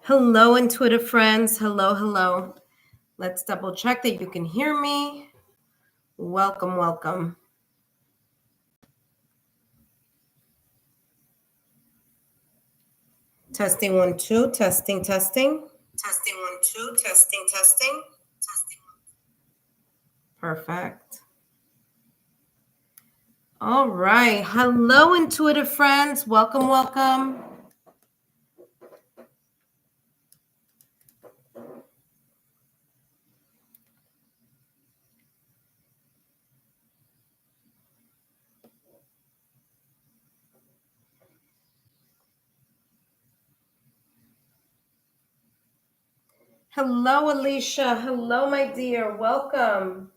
Hello, intuitive friends. Hello, hello. Let's double check that you can hear me. Welcome, welcome. Testing 1, 2, testing, testing. Testing 1, 2, testing, testing. Perfect. All right. Hello, intuitive friends. Welcome, welcome. Hello, Alicia. Hello, my dear. Welcome.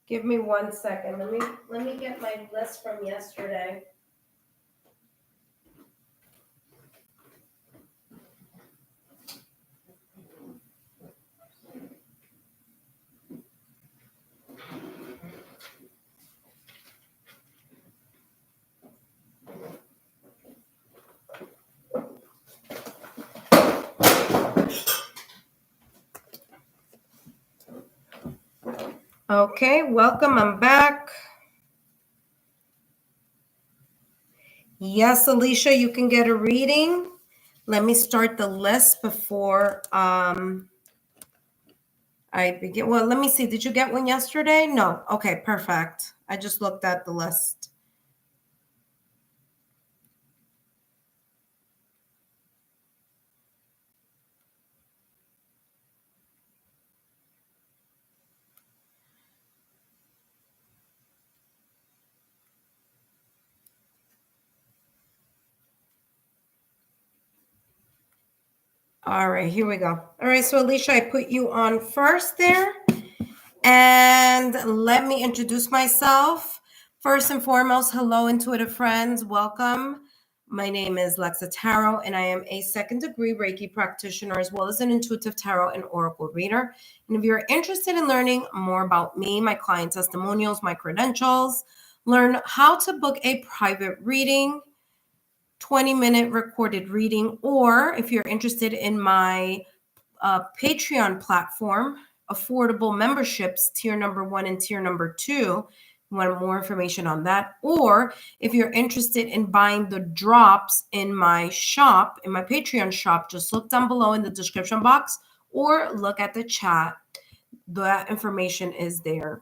Give me 1 second. Let me get my list from yesterday. Okay, welcome. I'm back. Yes, Alicia, you can get a reading. Let me start the list before I begin. Well, let me see. Did you get one yesterday? No. Okay, perfect. I just looked at the list. All right, here we go. All right, so Alicia, I put you on first there. And let me introduce myself. First and foremost, hello, intuitive friends. Welcome. My name is Lexa Tarot, and I am a second-degree Reiki practitioner, as well as an intuitive tarot and oracle reader. And if you're interested in learning more about me, my client testimonials, my credentials, learn how to book a private reading, 20-minute recorded reading, or if you're interested in my Patreon platform, affordable memberships, tier number 1 and tier number 2, you want more information on that, or if you're interested in buying the drops in my shop, in my Patreon shop, just look down below in the description box or look at the chat. That information is there.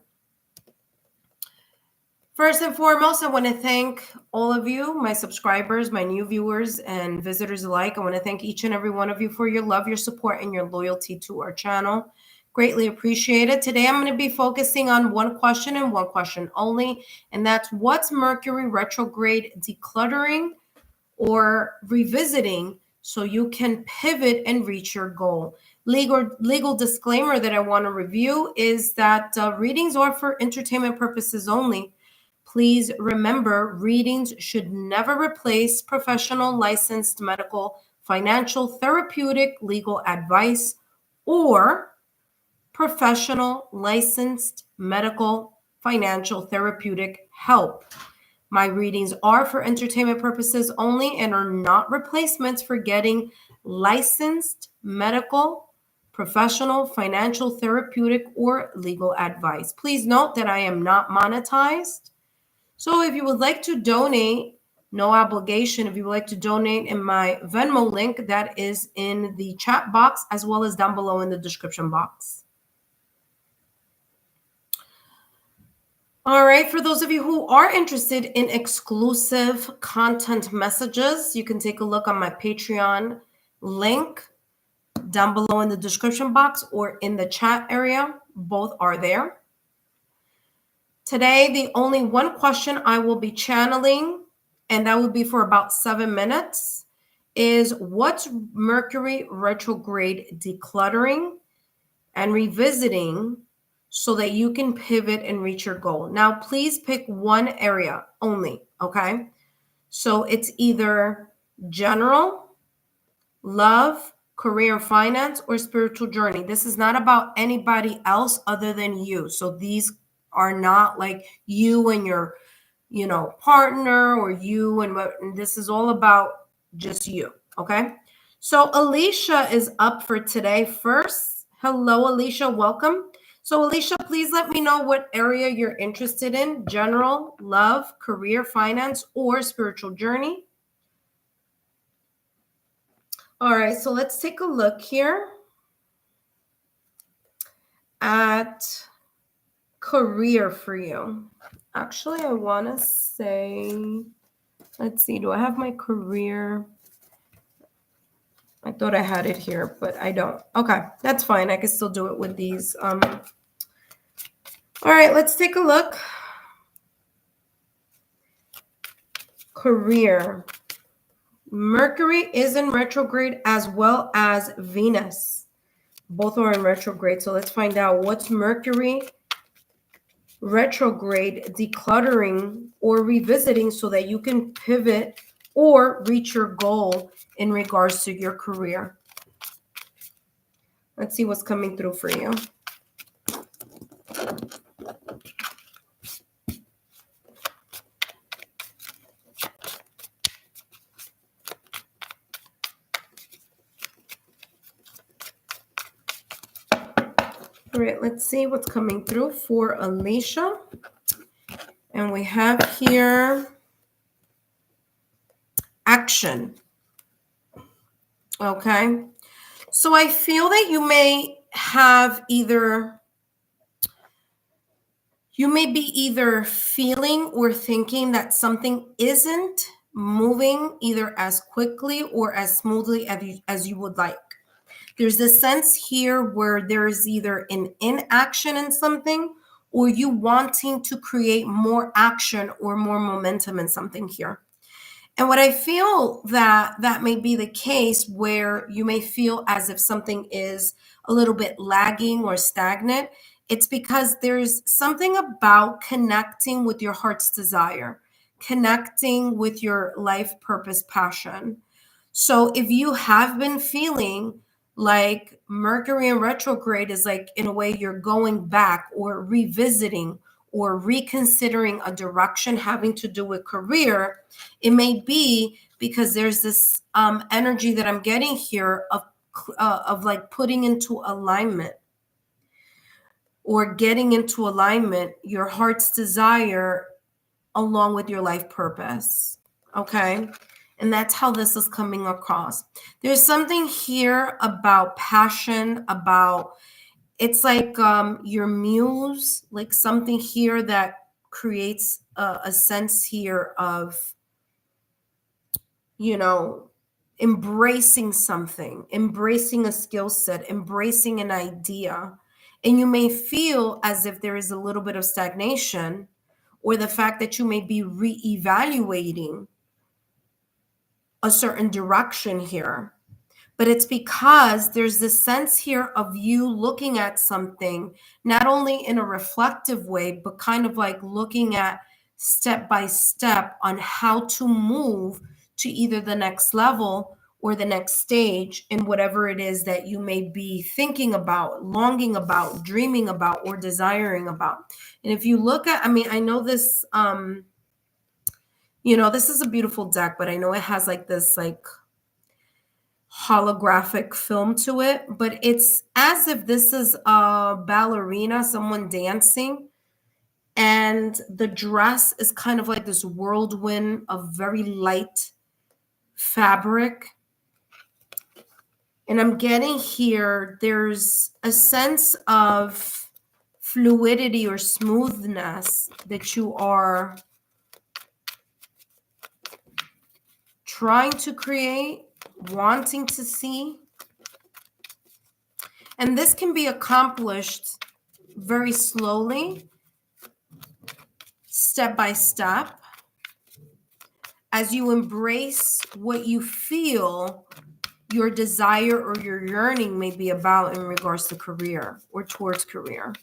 First and foremost, I want to thank all of you, my subscribers, my new viewers, and visitors alike. I want to thank each and every one of you for your love, your support, and your loyalty to our channel. Greatly appreciate it. Today, I'm going to be focusing on one question and one question only, and that's what's Mercury retrograde decluttering or revisiting so you can pivot and reach your goal. Legal disclaimer that I want to review is that readings are for entertainment purposes only. Please remember, readings should never replace professional, licensed medical, financial, therapeutic, legal advice, or professional, licensed medical, financial, therapeutic help. My readings are for entertainment purposes only and are not replacements for getting licensed medical, professional, financial, therapeutic, or legal advice. Please note that I am not monetized. So if you would like to donate, no obligation. If you would like to donate in my Venmo link, that is in the chat box as well as down below in the description box. All right, for those of you who are interested in exclusive content messages, you can take a look on my Patreon link down below in the description box or in the chat area. Both are there. Today, the only one question I will be channeling, and that will be for about 7 minutes, is what's Mercury retrograde decluttering and revisiting so that you can pivot and reach your goal. Now, please pick one area only, okay? So it's either general, love, career, finance, or spiritual journey. This is not about anybody else other than you. So these are not like you and your, partner or you and what. This is all about just you, okay? So Alicia is up for today first. Hello, Alicia. Welcome. So Alicia, please let me know what area you're interested in: general, love, career, finance, or spiritual journey. All right, so let's take a look here at career for you. Actually, I want to say, let's see, do I have my career? I thought I had it here, but I don't. Okay, that's fine. I can still do it with these. All right, let's take a look. Career. Mercury is in retrograde as well as Venus. Both are in retrograde. So let's find out what's Mercury retrograde decluttering or revisiting so that you can pivot or reach your goal in regards to your career. Let's see what's coming through for you. All right, let's see what's coming through for Alicia. And we have here action. Okay. So I feel that you may be either feeling or thinking that something isn't moving either as quickly or as smoothly as you would like. There's a sense here where there's either an inaction in something or you wanting to create more action or more momentum in something here. And what I feel that may be the case where you may feel as if something is a little bit lagging or stagnant, it's because there's something about connecting with your heart's desire, connecting with your life purpose, passion. So if you have been feeling like Mercury in retrograde is like, in a way, you're going back or revisiting or reconsidering a direction having to do with career, it may be because there's this energy that I'm getting here of like putting into alignment or getting into alignment your heart's desire along with your life purpose. Okay. And that's how this is coming across. There's something here about passion, about it's like your muse, like something here that creates a sense here of, embracing something, embracing a skill set, embracing an idea. And you may feel as if there is a little bit of stagnation or the fact that you may be reevaluating a certain direction here. But it's because there's this sense here of you looking at something, not only in a reflective way, but kind of like looking at step by step on how to move to either the next level or the next stage in whatever it is that you may be thinking about, longing about, dreaming about, or desiring about. And if you look at, I know this, this is a beautiful deck, but I know it has like this, like, holographic film to it, but it's as if this is a ballerina, someone dancing, and the dress is kind of like this whirlwind of very light fabric. And I'm getting here, there's a sense of fluidity or smoothness that you are trying to create, wanting to see. And this can be accomplished very slowly, step by step, as you embrace what you feel your desire or your yearning may be about in regards to career or towards career.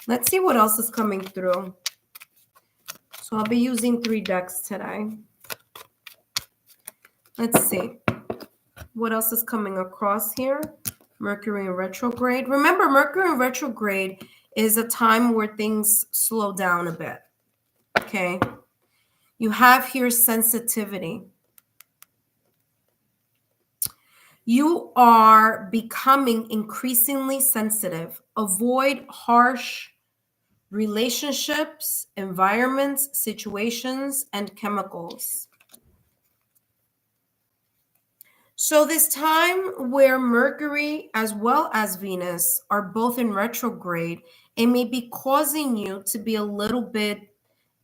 Let's see what else is coming through. So I'll be using 3 decks today. Let's see what else is coming across here. Mercury in retrograde. Remember, Mercury in retrograde is a time where things slow down a bit. Okay. You have here sensitivity. You are becoming increasingly sensitive. Avoid harsh relationships, environments, situations, and chemicals. So this time where Mercury as well as Venus are both in retrograde, it may be causing you to be a little bit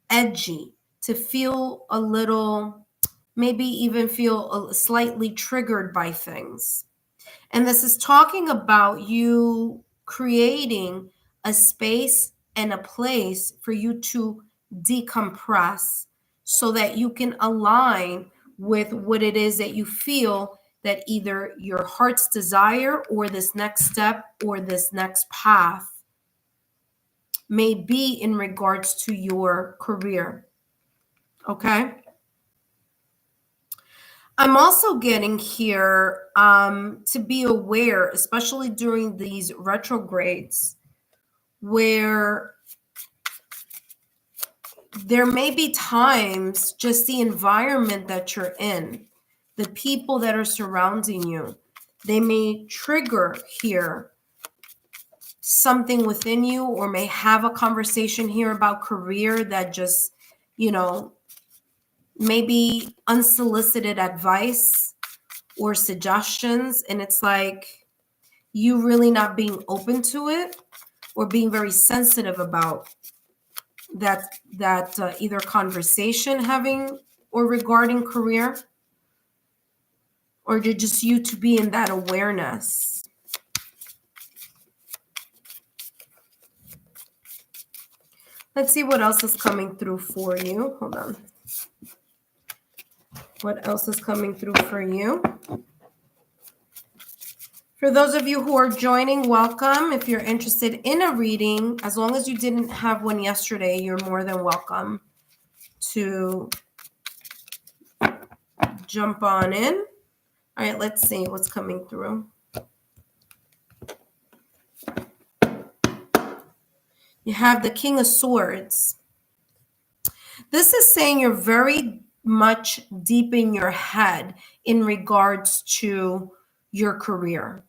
edgy, to feel a little, maybe even feel slightly triggered by things. And this is talking about you creating a space and a place for you to decompress so that you can align with what it is that you feel that either your heart's desire or this next step or this next path may be in regards to your career. Okay? I'm also getting here to be aware, especially during these retrogrades, where there may be times just the environment that you're in, the people that are surrounding you, they may trigger here something within you, or may have a conversation here about career that just, maybe unsolicited advice or suggestions, and it's like you really not being open to it or being very sensitive about that either conversation having or regarding career, or just you to be in that awareness. Let's see what else is coming through for you. Hold on. What else is coming through for you? For those of you who are joining, welcome. If you're interested in a reading, as long as you didn't have one yesterday, you're more than welcome to jump on in. All right, let's see what's coming through. You have the King of Swords. This is saying you're very much deep in your head in regards to your career.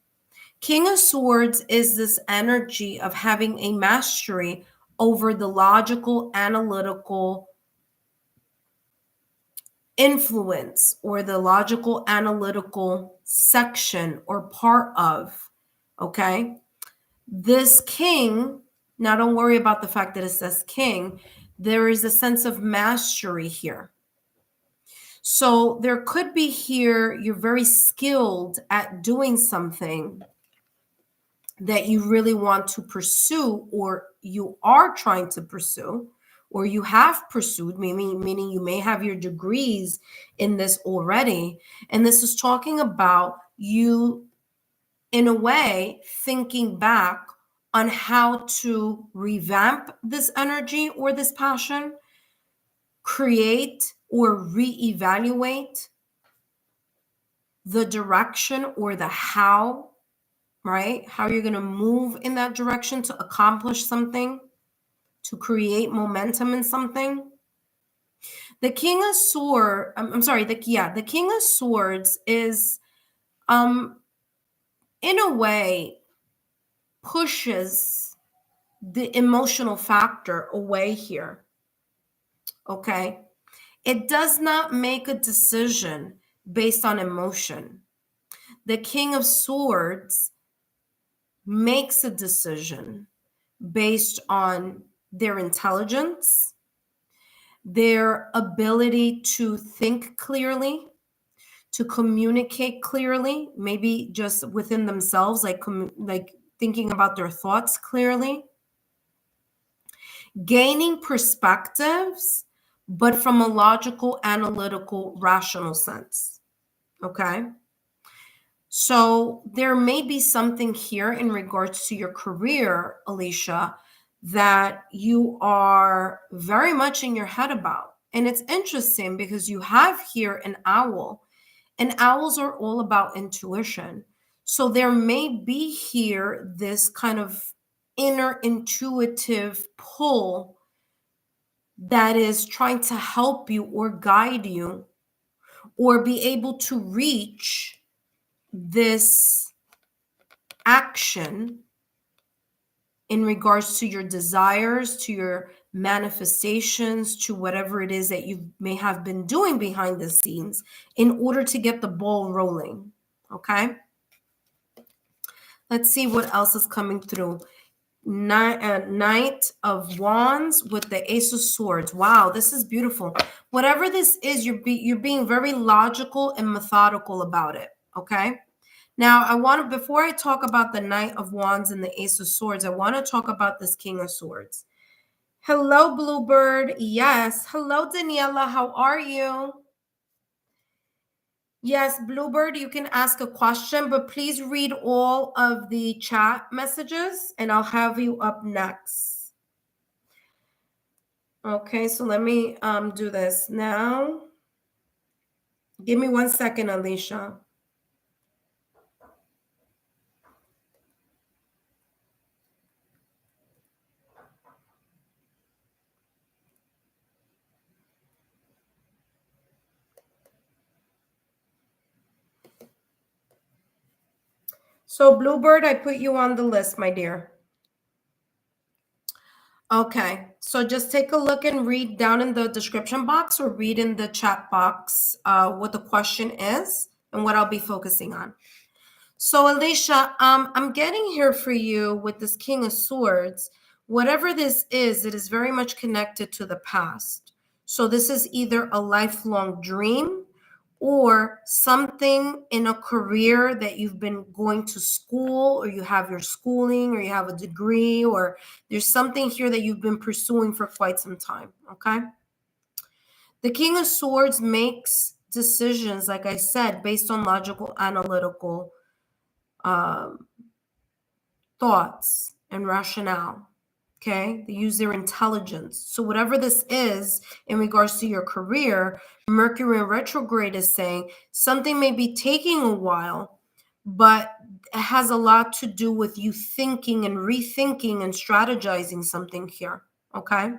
King of Swords is this energy of having a mastery over the logical, analytical influence, or the logical, analytical section or part of, okay? This king, now don't worry about the fact that it says king, there is a sense of mastery here. So there could be here, you're very skilled at doing something that you really want to pursue, or you are trying to pursue, or you have pursued, meaning you may have your degrees in this already. And this is talking about you, in a way, thinking back on how to revamp this energy or this passion, create or reevaluate the direction or the how, right? How you're going to move in that direction to accomplish something, to create momentum in something. The King of Swords, the King of Swords is, in a way, pushes the emotional factor away here. Okay? It does not make a decision based on emotion. The King of Swords makes a decision based on their intelligence, their ability to think clearly, to communicate clearly, maybe just within themselves, like thinking about their thoughts clearly, gaining perspectives, but from a logical, analytical, rational sense. Okay? So there may be something here in regards to your career, Alicia, that you are very much in your head about. And it's interesting because you have here an owl, and owls are all about intuition. So there may be here this kind of inner intuitive pull that is trying to help you or guide you or be able to reach this action in regards to your desires, to your manifestations, to whatever it is that you may have been doing behind the scenes in order to get the ball rolling. Okay? Let's see what else is coming through. Knight of Wands with the Ace of Swords. Wow, this is beautiful. Whatever this is, you're being very logical and methodical about it. Okay? Now, before I talk about the Knight of Wands and the Ace of Swords, I want to talk about this King of Swords. Hello, Bluebird. Yes. Hello, Daniela. How are you? Yes, Bluebird, you can ask a question, but please read all of the chat messages and I'll have you up next. Okay, so let me do this now. Give me 1 second, Alicia. So Bluebird, I put you on the list, my dear. Okay, so just take a look and read down in the description box or read in the chat box what the question is and what I'll be focusing on. So Alicia, I'm getting here for you with this King of Swords. Whatever this is, it is very much connected to the past. So this is either a lifelong dream or something in a career that you've been going to school, or you have your schooling, or you have a degree, or there's something here that you've been pursuing for quite some time, okay? The King of Swords makes decisions, like I said, based on logical, analytical thoughts and rationale. Okay, they use their intelligence. So whatever this is in regards to your career, Mercury in retrograde is saying something may be taking a while, but it has a lot to do with you thinking and rethinking and strategizing something here. Okay,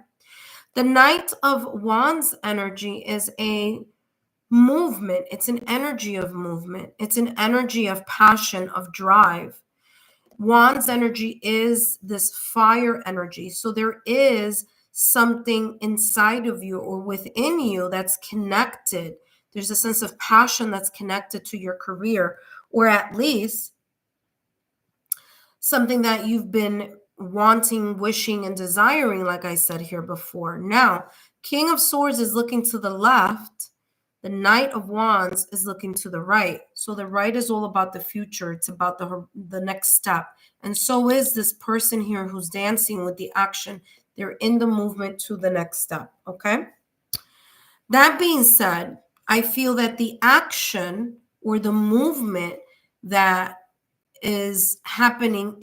the Knight of Wands energy is a movement. It's an energy of movement. It's an energy of passion, of drive. Wands energy is this fire energy. So there is something inside of you or within you that's connected. There's a sense of passion that's connected to your career, or at least something that you've been wanting, wishing, and desiring, like I said here before. Now, King of Swords is looking to the left. The Knight of Wands is looking to the right. So the right is all about the future. It's about the next step. And so is this person here who's dancing with the action. They're in the movement to the next step, okay? That being said, I feel that the action or the movement that is happening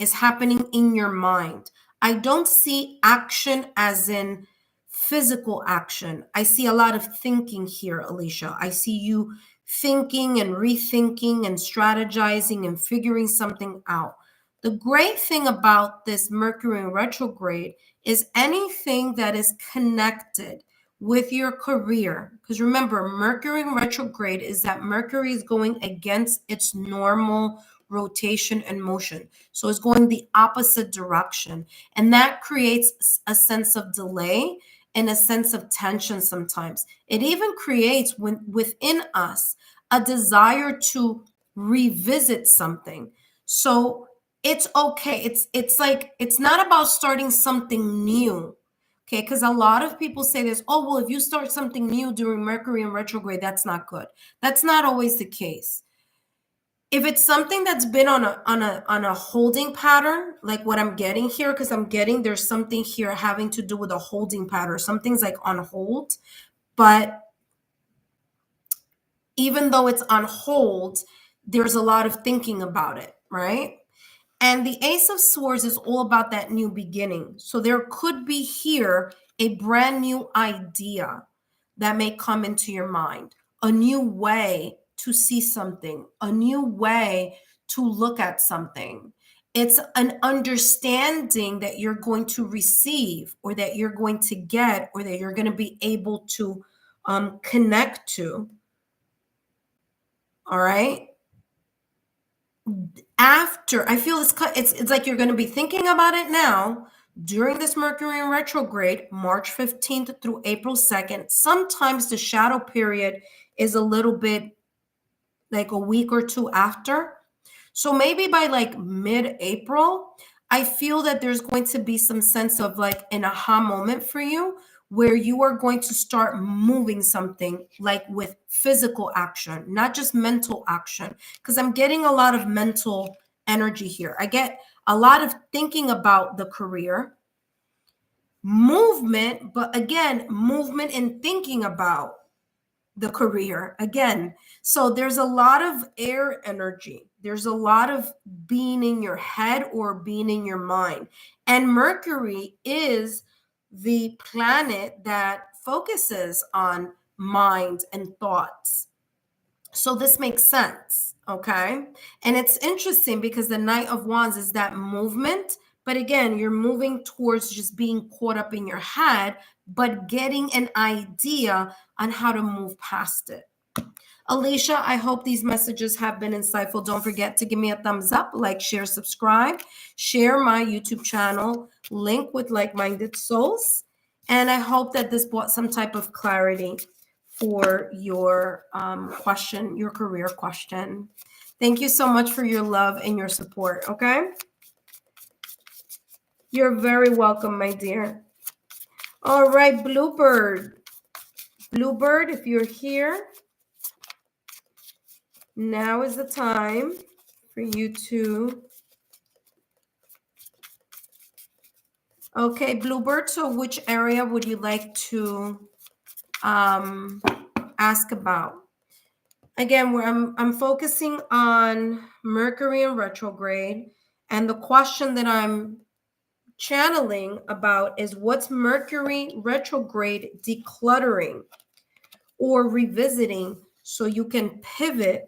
in your mind. I don't see action as in physical action. I see a lot of thinking here, Alicia. I see you thinking and rethinking and strategizing and figuring something out. The great thing about this Mercury in retrograde is anything that is connected with your career. Because remember, Mercury in retrograde is that Mercury is going against its normal rotation and motion. So it's going the opposite direction. And that creates a sense of delay and a sense of tension sometimes. It even creates within us a desire to revisit something. So it's okay. It's like, it's not about starting something new. Okay, because a lot of people say this, oh, well, if you start something new during Mercury in retrograde, that's not good. That's not always the case. If it's something that's been on a holding pattern, like what I'm getting here, because I'm getting there's something here having to do with a holding pattern. Something's like on hold, but even though it's on hold, there's a lot of thinking about it, right? And the Ace of Swords is all about that new beginning. So there could be here a brand new idea that may come into your mind, a new way to see something, a new way to look at something. It's an understanding that you're going to receive, or that you're going to get, or that you're going to be able to connect to. All right. after, I feel it's like you're going to be thinking about it now during this Mercury in retrograde, March 15th through April 2nd. Sometimes the shadow period is a little bit like a week or two after. So maybe by like mid-April, I feel that there's going to be some sense of like an aha moment for you where you are going to start moving something like with physical action, not just mental action. Because I'm getting a lot of mental energy here. I get a lot of thinking about the career, movement, but again, movement in thinking about the career again. So there's a lot of air energy. There's a lot of being in your head or being in your mind. And Mercury is the planet that focuses on mind and thoughts. So this makes sense, okay? And it's interesting because the Knight of Wands is that movement, but again, you're moving towards just being caught up in your head, but getting an idea on how to move past it. Alicia, I hope these messages have been insightful. Don't forget to give me a thumbs up, like, share, subscribe, share my YouTube channel, link with like-minded souls. And I hope that this brought some type of clarity for your question, your career question. Thank you so much for your love and your support, okay? You're very welcome, my dear. All right, Bluebird. Bluebird, if you're here, now is the time for you to... Okay, Bluebird, so which area would you like to ask about? Again, I'm focusing on Mercury in retrograde, and the question that I'm channeling about is what's Mercury retrograde decluttering or revisiting so you can pivot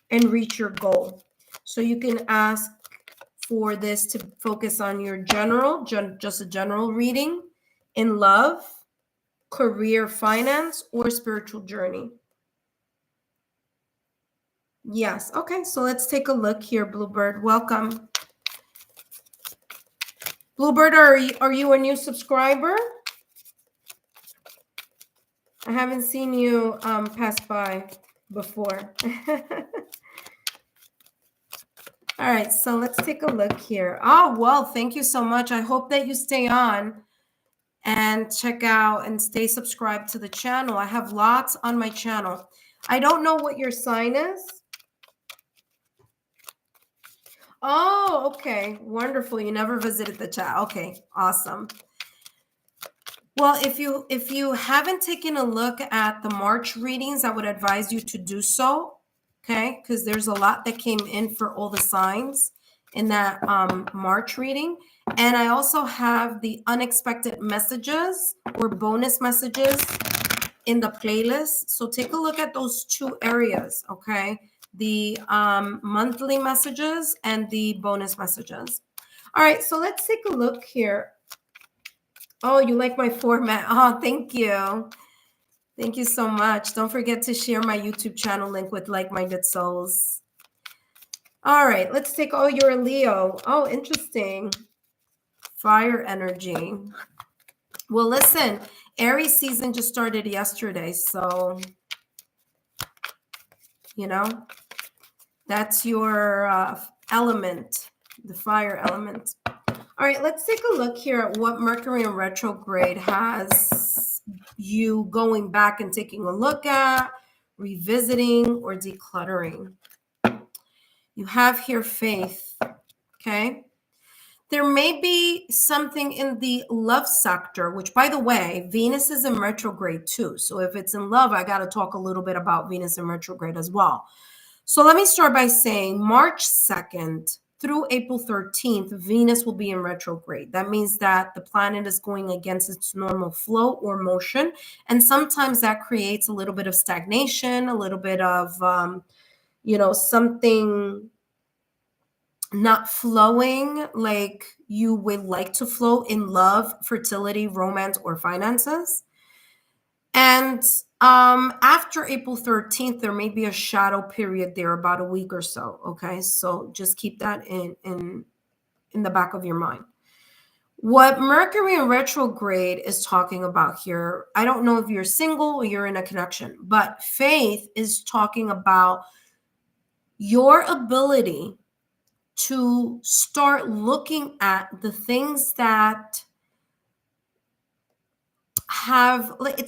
and reach your goal. So you can ask for this to focus on your general, just a general reading in love, career, finance, or spiritual journey. Yes. Okay. So let's take a look here, Bluebird. Welcome. Bluebird, are you a new subscriber? I haven't seen you pass by before. All right. So let's take a look here. Oh, well, thank you so much. I hope that you stay on and check out and stay subscribed to the channel. I have lots on my channel. I don't know what your sign is. Oh, okay. Wonderful. You never visited the chat. Okay, awesome. Well, if you haven't taken a look at the March readings, I would advise you to do so, okay? Because there's a lot that came in for all the signs in that March reading. And I also have the unexpected messages or bonus messages in the playlist. So take a look at those two areas, okay? The monthly messages and the bonus messages. All right, so let's take a look here. Oh, you like my format. Oh, thank you. Thank you so much. Don't forget to share my YouTube channel link with like-minded souls. All right, let's take, oh, you're a Leo. Oh, interesting. Fire energy. Well, listen, Aries season just started yesterday, so, you know, that's your element, the fire element. All right, let's take a look here at what Mercury in retrograde has you going back and taking a look at, revisiting, or decluttering. You have here faith, okay? There may be something in the love sector, which, by the way, Venus is in retrograde too. So if it's in love, I got to talk a little bit about Venus in retrograde as well. So let me start by saying March 2nd through April 13th, Venus will be in retrograde. That means that the planet is going against its normal flow or motion. And sometimes that creates a little bit of stagnation, a little bit of, something not flowing like you would like to flow in love, fertility, romance, or finances. And after April 13th, there may be a shadow period there, about a week or so. Okay, so just keep that in the back of your mind. What Mercury in retrograde is talking about here, I don't know if you're single or you're in a connection, but faith is talking about your ability to start looking at the things that have, like,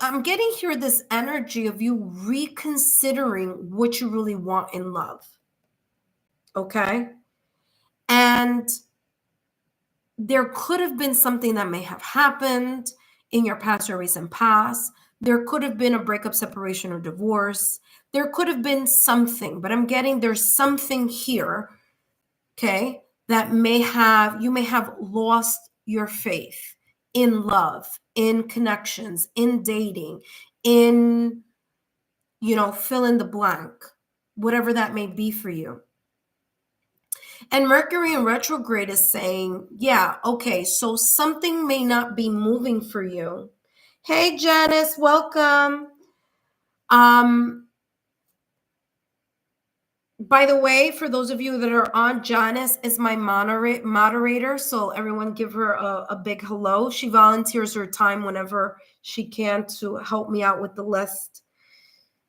I'm getting here this energy of you reconsidering what you really want in love. Okay? And there could have been something that may have happened in your past or recent past. There could have been a breakup, separation, or divorce. There could have been something, but I'm getting there's something here, okay, that you may have lost your faith in love, in connections, in dating, in, fill in the blank, whatever that may be for you. And Mercury in retrograde is saying, yeah, okay, so something may not be moving for you. Hey, Janice, welcome. By the way, for those of you that are on, Janice is my moderator, so everyone give her a big hello. She volunteers her time whenever she can to help me out with the list.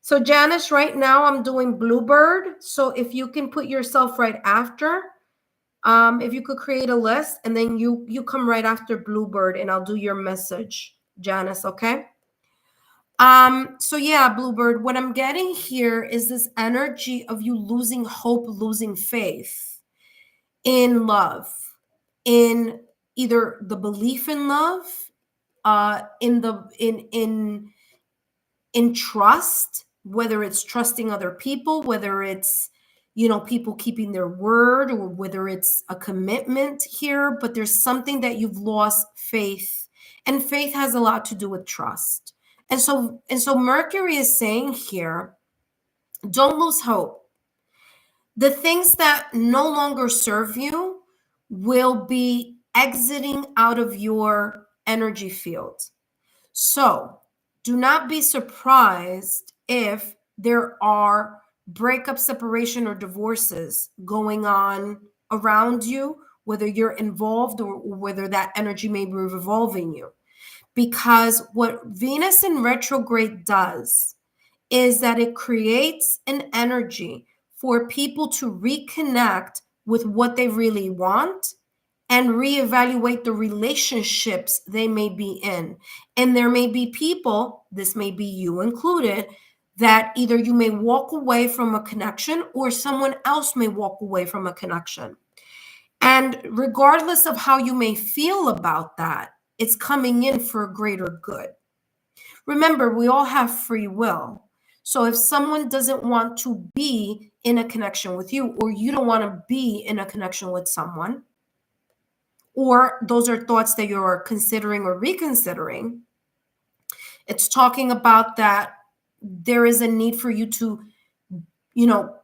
So Janice, right now I'm doing Bluebird. So if you can put yourself right after, if you could create a list and then you come right after Bluebird and I'll do your message, Janice, okay? So yeah, Bluebird, what I'm getting here is this energy of you losing hope, losing faith in love, in either the belief in love, in trust, whether it's trusting other people, whether it's, people keeping their word, or whether it's a commitment here, but there's something that you've lost faith, and faith has a lot to do with trust. And so Mercury is saying here, don't lose hope. The things that no longer serve you will be exiting out of your energy field. So do not be surprised if there are breakup, separation, or divorces going on around you, whether you're involved or whether that energy may be revolving you. Because what Venus in retrograde does is that it creates an energy for people to reconnect with what they really want and reevaluate the relationships they may be in. And there may be people, this may be you included, that either you may walk away from a connection or someone else may walk away from a connection. And regardless of how you may feel about that, it's coming in for a greater good. Remember, we all have free will. So if someone doesn't want to be in a connection with you, or you don't want to be in a connection with someone, or those are thoughts that you're considering or reconsidering, it's talking about that there is a need for you to,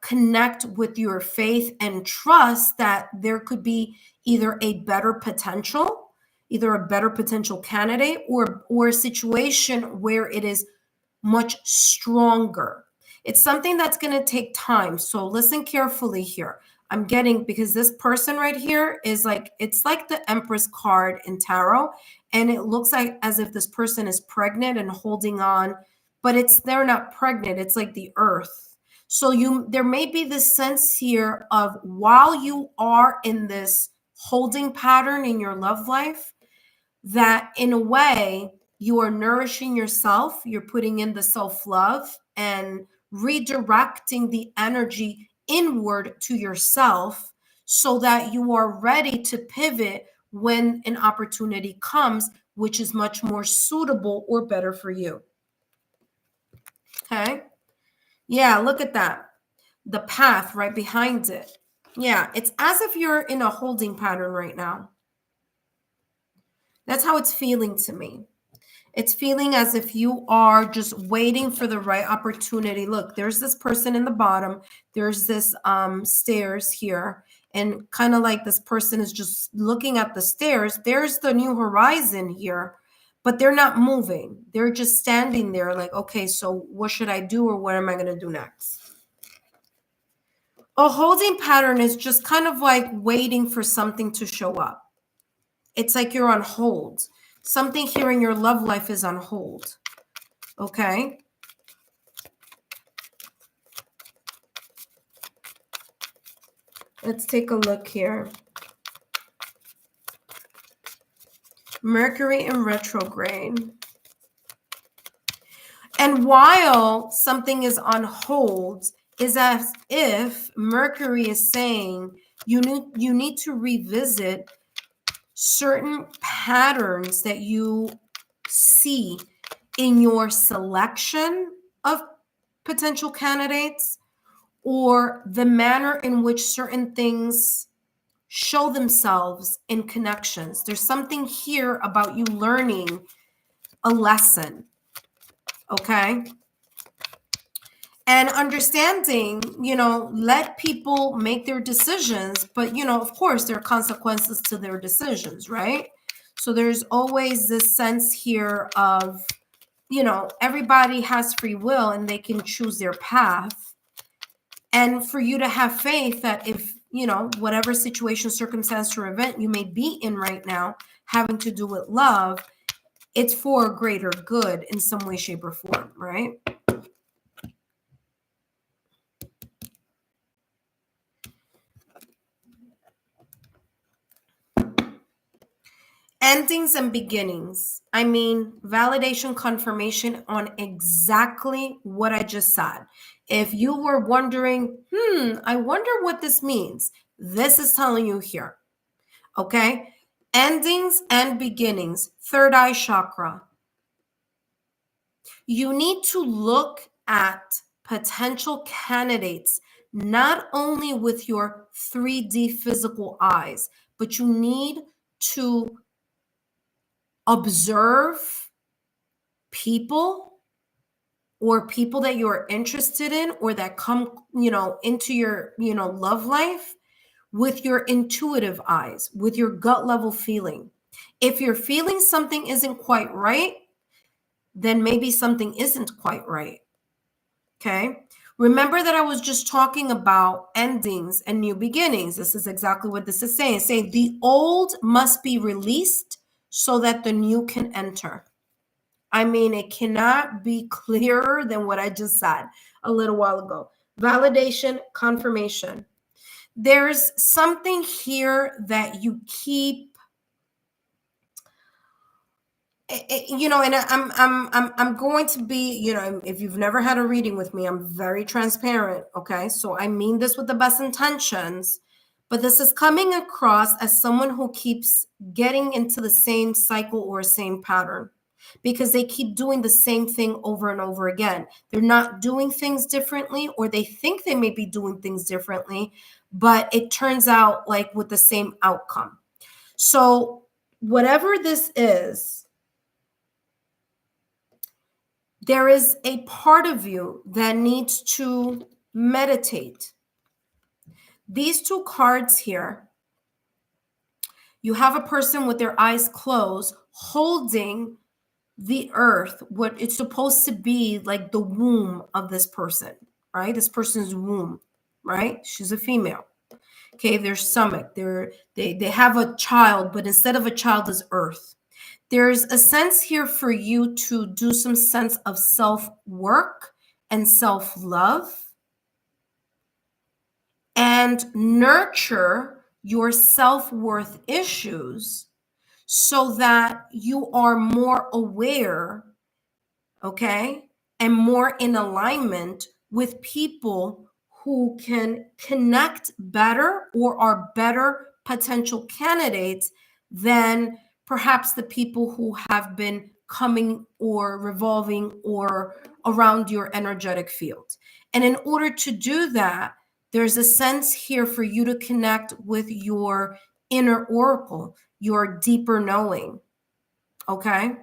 connect with your faith and trust that there could be either a better potential, either a better potential candidate, or a situation where it is much stronger. It's something that's going to take time. So listen carefully here. I'm getting, because this person right here is like, it's like the Empress card in tarot. And it looks like as if this person is pregnant and holding on, but they're not pregnant. It's like the earth. So there may be this sense here of, while you are in this holding pattern in your love life, that in a way you are nourishing yourself, you're putting in the self-love and redirecting the energy inward to yourself so that you are ready to pivot when an opportunity comes, which is much more suitable or better for you. Okay? Yeah, look at that. The path right behind it. Yeah, it's as if you're in a holding pattern right now. That's how it's feeling to me. It's feeling as if you are just waiting for the right opportunity. Look, there's this person in the bottom. There's this stairs here. And kind of like this person is just looking at the stairs. There's the new horizon here. but they're not moving. They're just standing there like, okay, so what should I do, or what am I going to do next? A holding pattern is just kind of like waiting for something to show up. It's like you're on hold. Something here in your love life is on hold. Okay? Let's take a look here. Mercury in retrograde. And while something is on hold, is as if Mercury is saying you need to revisit certain patterns that you see in your selection of potential candidates, or the manner in which certain things show themselves in connections. There's something here about you learning a lesson, okay? And understanding, let people make their decisions, but, of course, there are consequences to their decisions, right? So there's always this sense here of, everybody has free will and they can choose their path. And for you to have faith that if, whatever situation, circumstance, or event you may be in right now, having to do with love, it's for a greater good in some way, shape, or form, right? Endings and beginnings. I mean, validation, confirmation on exactly what I just said. If you were wondering, I wonder what this means, this is telling you here. Okay? Endings and beginnings. Third eye chakra. You need to look at potential candidates not only with your 3D physical eyes, but you need to observe people or people that you're interested in or that come, into your, love life with your intuitive eyes, with your gut level feeling. If you're feeling something isn't quite right, then maybe something isn't quite right. Okay. Remember that I was just talking about endings and new beginnings. This is exactly what this is saying. Say the old must be released so that the new can enter. I mean, it cannot be clearer than what I just said a little while ago. Validation, confirmation. There's something here that you keep, and I'm going to be, if you've never had a reading with me, I'm very transparent. Okay. So I mean this with the best intentions, but this is coming across as someone who keeps getting into the same cycle or same pattern because they keep doing the same thing over and over again. They're not doing things differently, or they think they may be doing things differently, but it turns out like with the same outcome. So whatever this is, there is a part of you that needs to meditate. These two cards here, you have a person with their eyes closed holding the earth, what it's supposed to be like the womb of this person, right? This person's womb, right? She's a female. Okay, their stomach, they have a child, but instead of a child is earth. There's a sense here for you to do some sense of self-work and self-love and nurture your self-worth issues so that you are more aware, okay, and more in alignment with people who can connect better or are better potential candidates than perhaps the people who have been coming or revolving or around your energetic field. And in order to do that, there's a sense here for you to connect with your inner oracle, your deeper knowing, okay?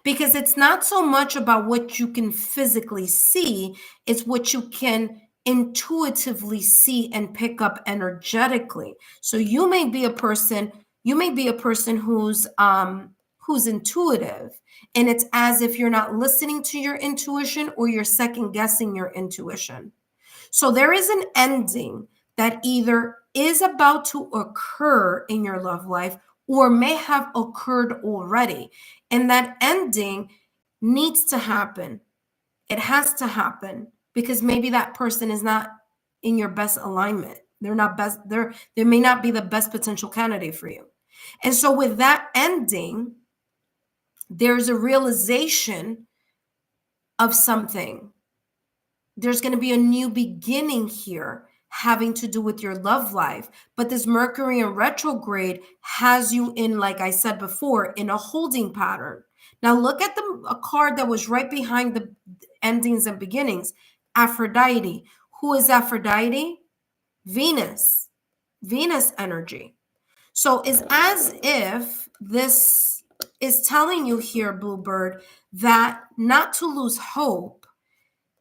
Because it's not so much about what you can physically see, it's what you can intuitively see and pick up energetically. So you may be a person, You may be a person who's intuitive, and it's as if you're not listening to your intuition or you're second guessing your intuition. So there is an ending that either is about to occur in your love life or may have occurred already. And that ending needs to happen. It has to happen because maybe that person is not in your best alignment. They're not best, they may not be the best potential candidate for you. And so with that ending, there's a realization of something. There's going to be a new beginning here having to do with your love life. But this Mercury in retrograde has you in, like I said before, in a holding pattern. Now look at a card that was right behind the endings and beginnings, Aphrodite. Who is Aphrodite? Venus energy. So it's as if this is telling you here, Bluebird, that not to lose hope,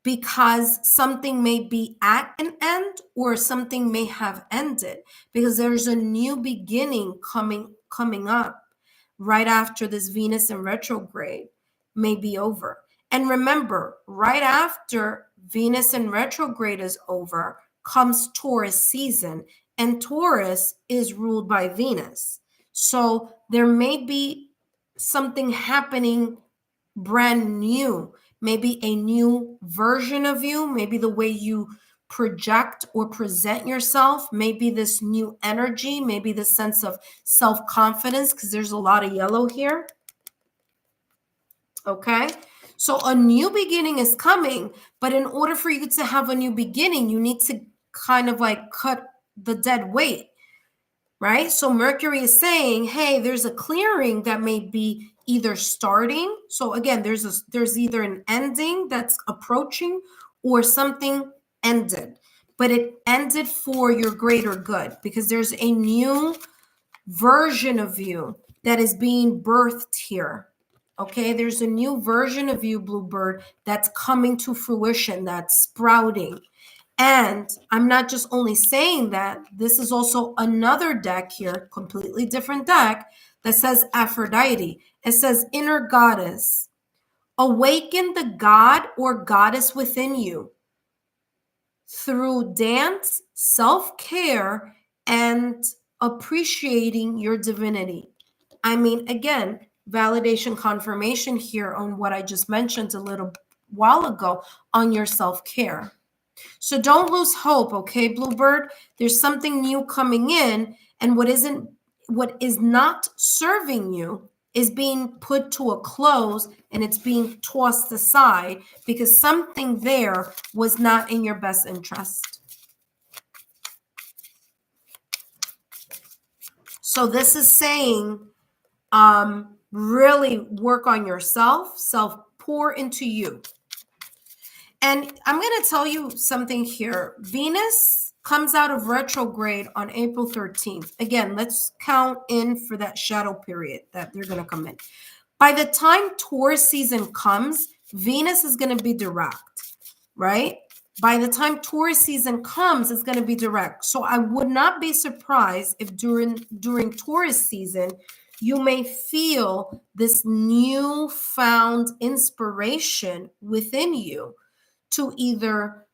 because something may be at an end or something may have ended, because there's a new beginning coming up right after this Venus in retrograde may be over. And remember, right after Venus in retrograde is over comes Taurus season, and Taurus is ruled by Venus. So there may be something happening brand new, maybe a new version of you, maybe the way you project or present yourself, maybe this new energy, maybe the sense of self-confidence, because there's a lot of yellow here. Okay, so a new beginning is coming, but in order for you to have a new beginning, you need to kind of like cut the dead weight, right? So Mercury is saying, hey, there's a clearing that may be either starting. So again, there's either an ending that's approaching or something ended, but it ended for your greater good because there's a new version of you that is being birthed here. Okay, there's a new version of you, Bluebird, that's coming to fruition, that's sprouting. And I'm not just only saying that, this is also another deck here, completely different deck, that says Aphrodite. It says inner goddess. Awaken the god or goddess within you through dance, self-care, and appreciating your divinity. I mean, again, validation confirmation here on what I just mentioned a little while ago on your self-care. So don't lose hope, okay, Bluebird? There's something new coming in, and what is not serving you is being put to a close, and it's being tossed aside because something there was not in your best interest. So this is saying, really work on yourself, pour into you. And I'm going to tell you something here. Venus comes out of retrograde on April 13th. Again, let's count in for that shadow period that they're going to come in. By the time Taurus season comes, Venus is going to be direct, right? By the time Taurus season comes, it's going to be direct. So I would not be surprised if during Taurus season, you may feel this newfound inspiration within you to either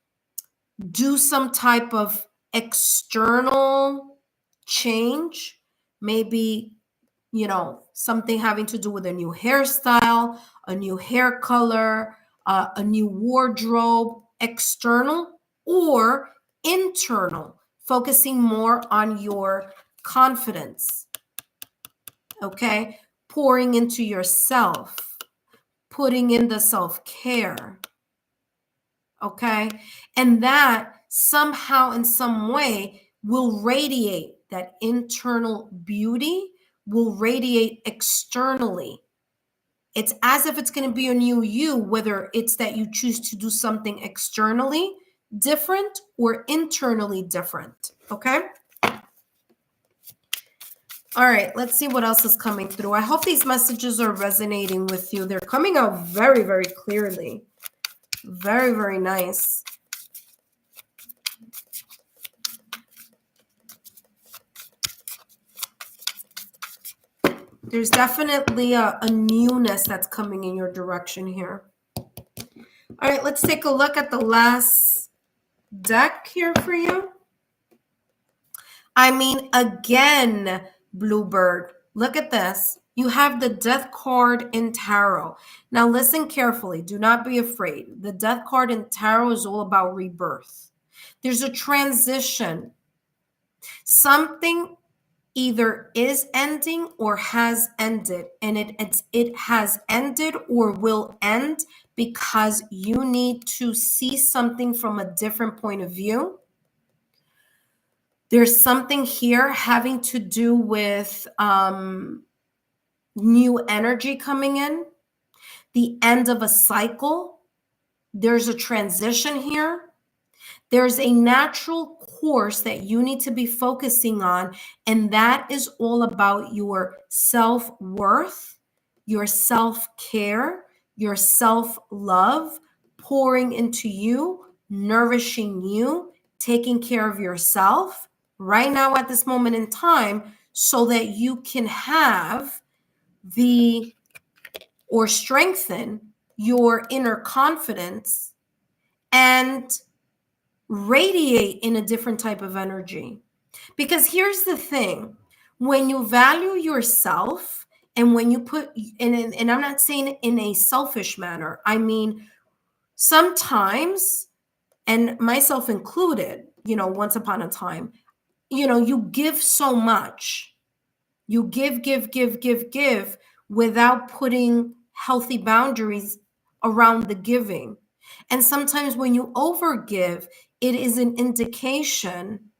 do some type of external change, maybe, something having to do with a new hairstyle, a new hair color, a new wardrobe, external or internal, focusing more on your confidence, okay? Pouring into yourself, putting in the self-care, okay? And that somehow in some way will radiate, that internal beauty will radiate externally. It's as if it's going to be a new you, whether it's that you choose to do something externally different or internally different, okay? All right, let's see what else is coming through. I hope these messages are resonating with you. They're coming out very, very clearly. Very, very nice. There's definitely a newness that's coming in your direction here. All right, let's take a look at the last deck here for you. I mean, again, Bluebird, look at this. You have the Death card in Tarot. Now, listen carefully. Do not be afraid. The Death card in Tarot is all about rebirth. There's a transition. Something either is ending or has ended, and it has ended or will end because you need to see something from a different point of view. There's something here having to do with new energy coming in, the end of a cycle. There's a transition here. There's a natural course that you need to be focusing on, and that is all about your self-worth, your self-care, your self-love, pouring into you, nourishing you, taking care of yourself right now at this moment in time so that you can have or strengthen your inner confidence and radiate in a different type of energy. Because here's the thing, when you value yourself and when you put, and I'm not saying in a selfish manner, I mean, sometimes, and myself included, once upon a time, you give so much. You give without putting healthy boundaries around the giving. And sometimes when you overgive, it is an indication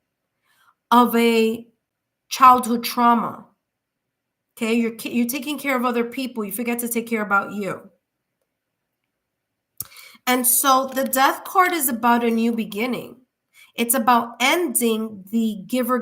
of a childhood trauma. Okay, you're taking care of other people. You forget to take care about you. And so the Death card is about a new beginning. It's about ending the giver,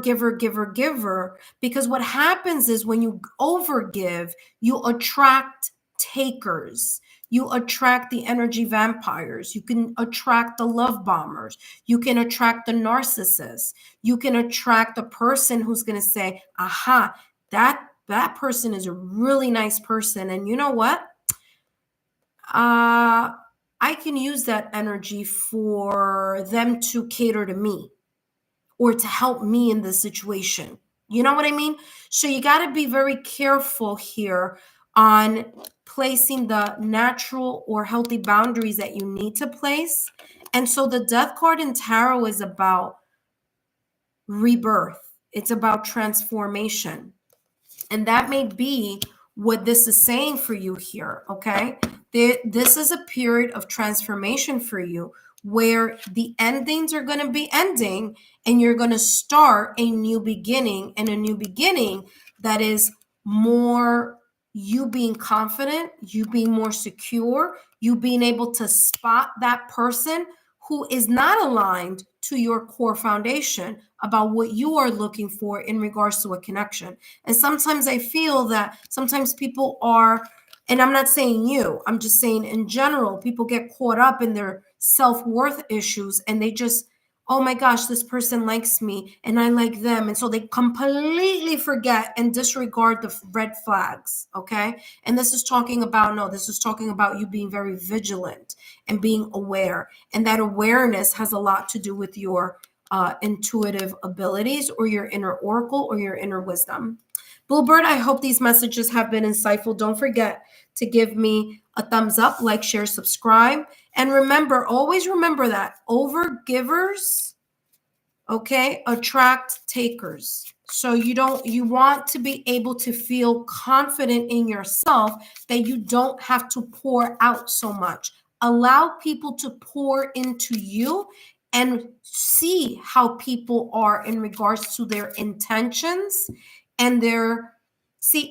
because what happens is when you overgive, you attract takers. You attract the energy vampires. You can attract the love bombers. You can attract the narcissists. You can attract the person who's going to say, aha, that person is a really nice person. And you know what? I can use that energy for them to cater to me or to help me in this situation. You know what I mean? So you got to be very careful here on placing the natural or healthy boundaries that you need to place. And so the Death card in Tarot is about rebirth. It's about transformation. And that may be what this is saying for you here, okay? This is a period of transformation for you where the endings are going to be ending and you're going to start a new beginning, and a new beginning that is more you being confident, you being more secure, you being able to spot that person who is not aligned to your core foundation about what you are looking for in regards to a connection. And sometimes I feel that sometimes people are, and I'm not saying you, I'm just saying in general, people get caught up in their self-worth issues and they just, oh my gosh, this person likes me and I like them. And so they completely forget and disregard the red flags, okay? And this is talking about you being very vigilant and being aware. And that awareness has a lot to do with your intuitive abilities or your inner oracle or your inner wisdom. Bluebird, I hope these messages have been insightful. Don't forget to give me a thumbs up, like, share, subscribe. And remember, always remember that overgivers, okay, attract takers. So you want to be able to feel confident in yourself that you don't have to pour out so much. Allow people to pour into you and see how people are in regards to their intentions and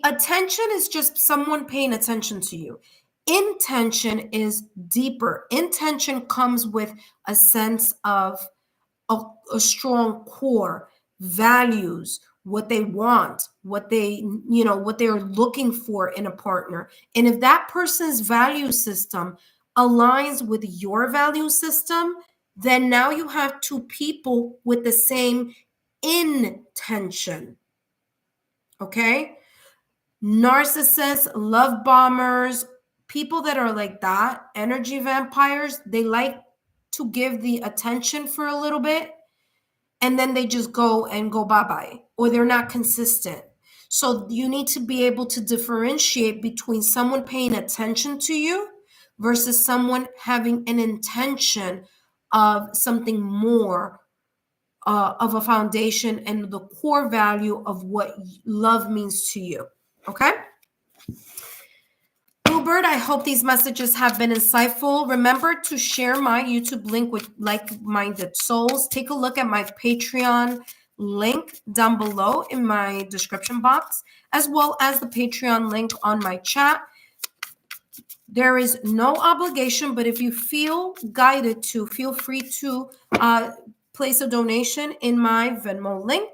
attention is just someone paying attention to you. Intention is deeper. Intention comes with a sense of a strong core, values, what they want, what they're looking for in a partner. And if that person's value system aligns with your value system, then now you have two people with the same intention. Okay? narcissists, love bombers, people that are like that, energy vampires, they like to give the attention for a little bit and then they just go bye-bye, or they're not consistent. So you need to be able to differentiate between someone paying attention to you versus someone having an intention of something more, of a foundation and the core value of what love means to you. Okay? Bluebird, I hope these messages have been insightful. Remember to share my YouTube link with like-minded souls. Take a look at my Patreon link down below in my description box, as well as the Patreon link on my chat. There is no obligation, but if you feel guided to, feel free to place a donation in my Venmo link.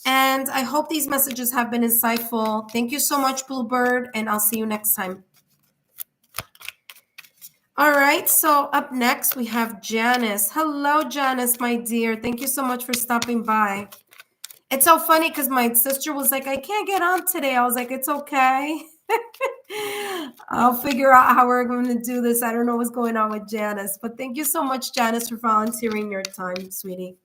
And I hope these messages have been insightful. Thank you so much, Bluebird, and I'll see you next time. All right, so up next we have Janice. Hello, Janice, my dear. Thank you so much for stopping by. It's so funny because my sister was like, I can't get on today. I was like, it's okay. I'll figure out how we're going to do this. I don't know what's going on with Janice, but thank you so much, Janice, for volunteering your time, sweetie.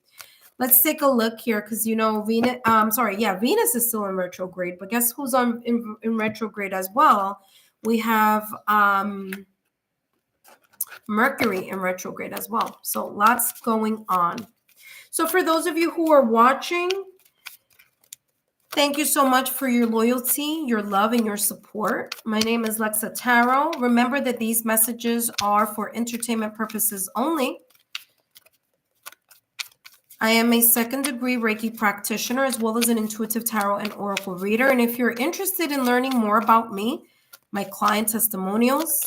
Let's take a look here because, you know, Venus, Venus is still in retrograde, but guess who's in retrograde as well? We have Mercury in retrograde as well. So lots going on. So for those of you who are watching, thank you so much for your loyalty, your love, and your support. My name is Lexa Tarot. Remember that these messages are for entertainment purposes only. I am a second-degree Reiki practitioner as well as an intuitive tarot and oracle reader. And if you're interested in learning more about me, my client testimonials,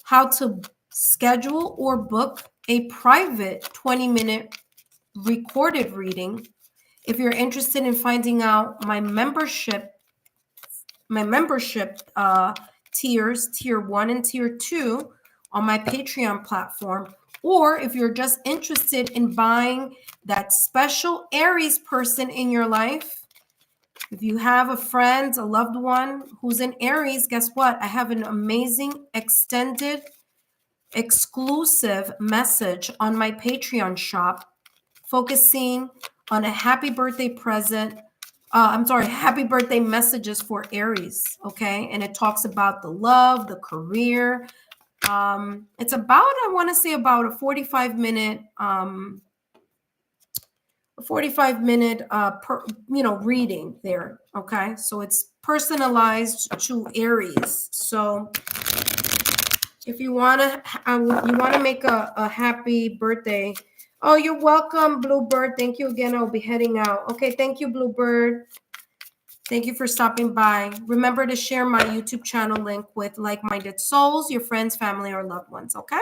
how to schedule or book a private 20-minute recorded reading. If you're interested in finding out my membership tiers, tier 1 and tier 2 on my Patreon platform, or if you're just interested in buying that special Aries person in your life, if you have a friend, a loved one who's in Aries, guess what? I have an amazing extended exclusive message on my Patreon shop focusing on a happy birthday present. Happy birthday messages for Aries. Okay. And it talks about the love, the career. It's about, I want to say about a 45-minute, reading there. Okay. So it's personalized to Aries. So if you want to make a happy birthday. Oh, you're welcome, Bluebird. Thank you again. I'll be heading out. Okay, thank you, Bluebird. Thank you for stopping by. Remember to share my YouTube channel link with like-minded souls, your friends, family, or loved ones, okay?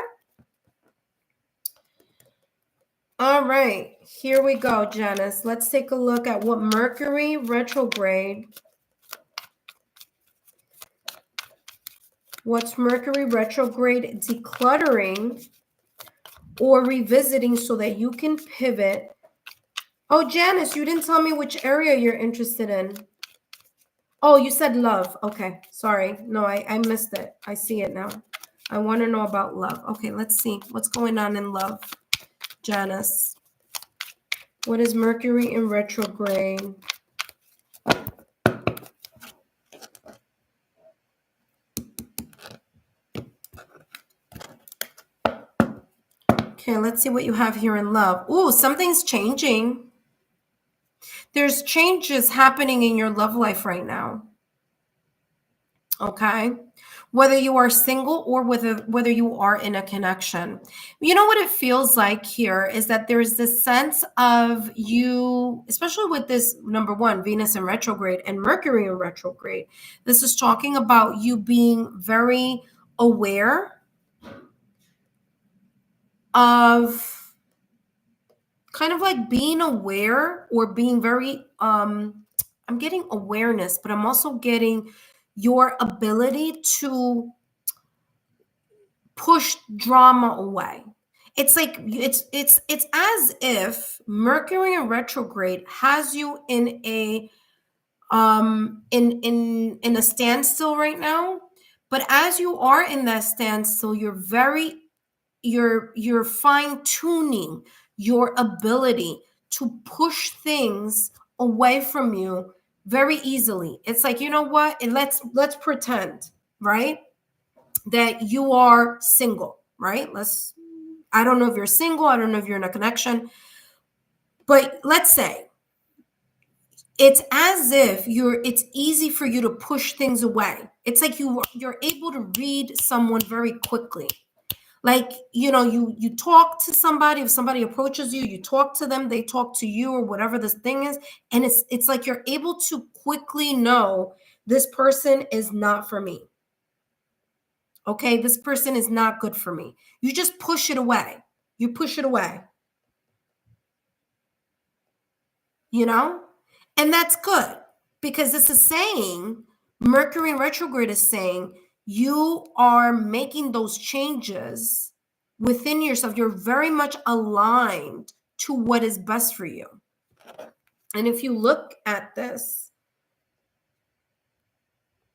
All right, here we go, Janice. Let's take a look at what Mercury retrograde. What's Mercury retrograde decluttering or revisiting so that you can pivot? Oh, Janice, you didn't tell me which area you're interested in. Oh, you said love. Okay, sorry. No, I missed it. I see it now. I want to know about love. Okay, let's see. What's going on in love, Janice? What is Mercury in retrograde? Okay, let's see what you have here in love. Ooh, something's changing. There's changes happening in your love life right now. Okay? Whether you are single or whether you are in a connection. You know what it feels like here is that there's this sense of you, especially with this number one, Venus in retrograde and Mercury in retrograde. This is talking about you being very aware of kind of like being aware or being very, I'm getting awareness, but I'm also getting your ability to push drama away. It's like it's as if Mercury in retrograde has you in a in a standstill right now. But as you are in that standstill, you're fine tuning your ability to push things away from you very easily. It's like, you know what? And let's pretend, right, that you are single, right? I don't know if you're single, I don't know if you're in a connection, but let's say it's as if it's easy for you to push things away. It's like you're able to read someone very quickly. Like, you talk to somebody. If somebody approaches you, you talk to them, they talk to you, or whatever this thing is, and it's like you're able to quickly know this person is not for me. Okay, this person is not good for me. You just push it away. You push it away. And that's good, because this is saying, Mercury in retrograde is saying, you are making those changes within yourself. You're very much aligned to what is best for you. And if you look at this,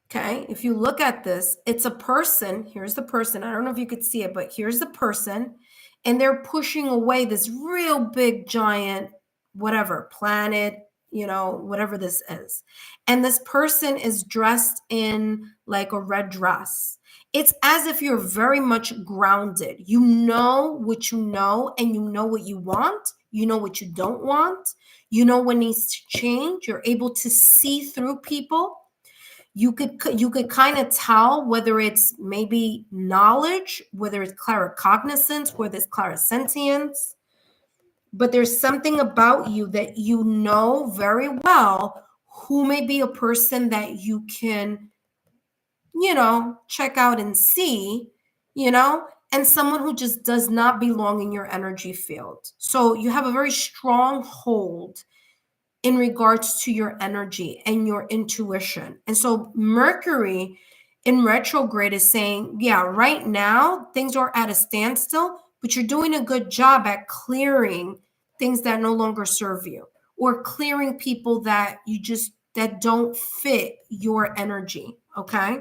okay, if you look at this, it's a person. Here's the person. I don't know if you could see it, but here's the person. And they're pushing away this real big, giant, whatever, planet, whatever this is. And this person is dressed in like a red dress. It's as if you're very much grounded. You know what you know, and you know what you want. You know what you don't want. You know what needs to change. You're able to see through people. You could kind of tell whether it's maybe knowledge, whether it's claircognizance, whether it's clairsentience. But there's something about you that you know very well who may be a person that you can, check out and see, and someone who just does not belong in your energy field. So you have a very strong hold in regards to your energy and your intuition. And so Mercury in retrograde is saying, yeah, right now things are at a standstill, but you're doing a good job at clearing things that no longer serve you, or clearing people that that don't fit your energy. Okay.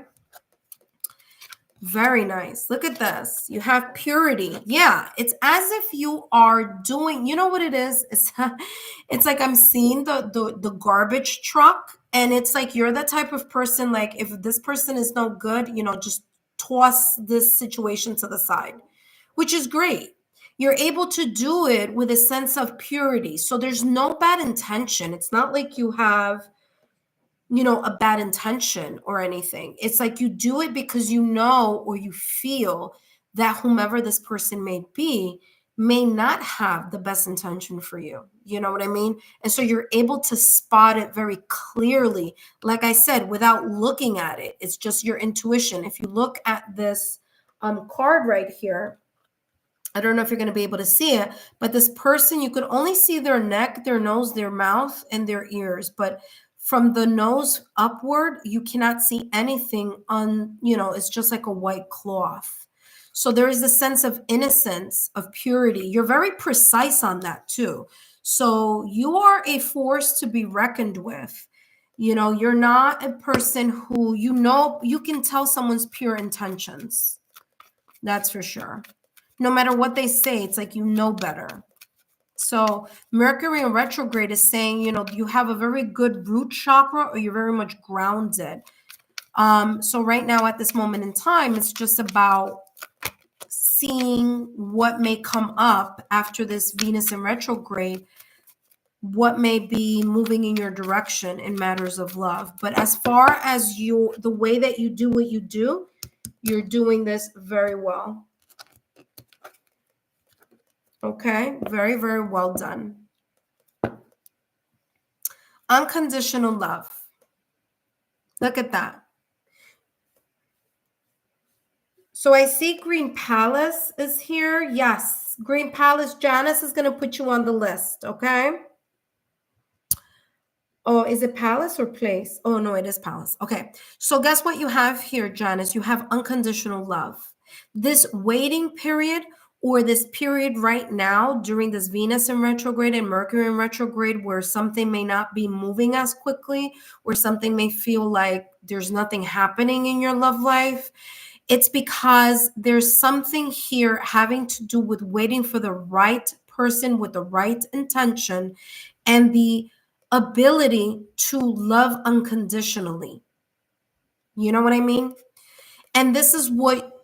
Very nice. Look at this. You have purity. Yeah, it's as if you are doing, you know what it is? It's like I'm seeing the garbage truck, and it's like you're the type of person, like, if this person is no good, just toss this situation to the side, which is great. You're able to do it with a sense of purity. So there's no bad intention. It's not like you have a bad intention or anything. It's like you do it because you know, or you feel that whomever this person may be may not have the best intention for you. You know what I mean? And so you're able to spot it very clearly. Like I said, without looking at it, it's just your intuition. If you look at this card right here, I don't know if you're going to be able to see it, but this person, you could only see their neck, their nose, their mouth, and their ears. But from the nose upward, you cannot see anything it's just like a white cloth. So there is a sense of innocence, of purity. You're very precise on that too. So you are a force to be reckoned with. You're not a person who, you can tell someone's pure intentions. That's for sure. No matter what they say, it's like, better. So Mercury in retrograde is saying, you have a very good root chakra, or you're very much grounded. So right now at this moment in time, it's just about seeing what may come up after this Venus in retrograde, what may be moving in your direction in matters of love. But as far as the way that you do what you do, you're doing this very well. Okay, very, very well done. Unconditional love. Look at that. So I see Green Palace is here. Yes, Green Palace. Janice is going to put you on the list, okay? Oh, is it Palace or Place? Oh, no, it is Palace. Okay, so guess what you have here, Janice? You have unconditional love. This waiting period or this period right now during this Venus in retrograde and Mercury in retrograde where something may not be moving as quickly, or something may feel like there's nothing happening in your love life, it's because there's something here having to do with waiting for the right person with the right intention and the ability to love unconditionally. You know what I mean? And this is what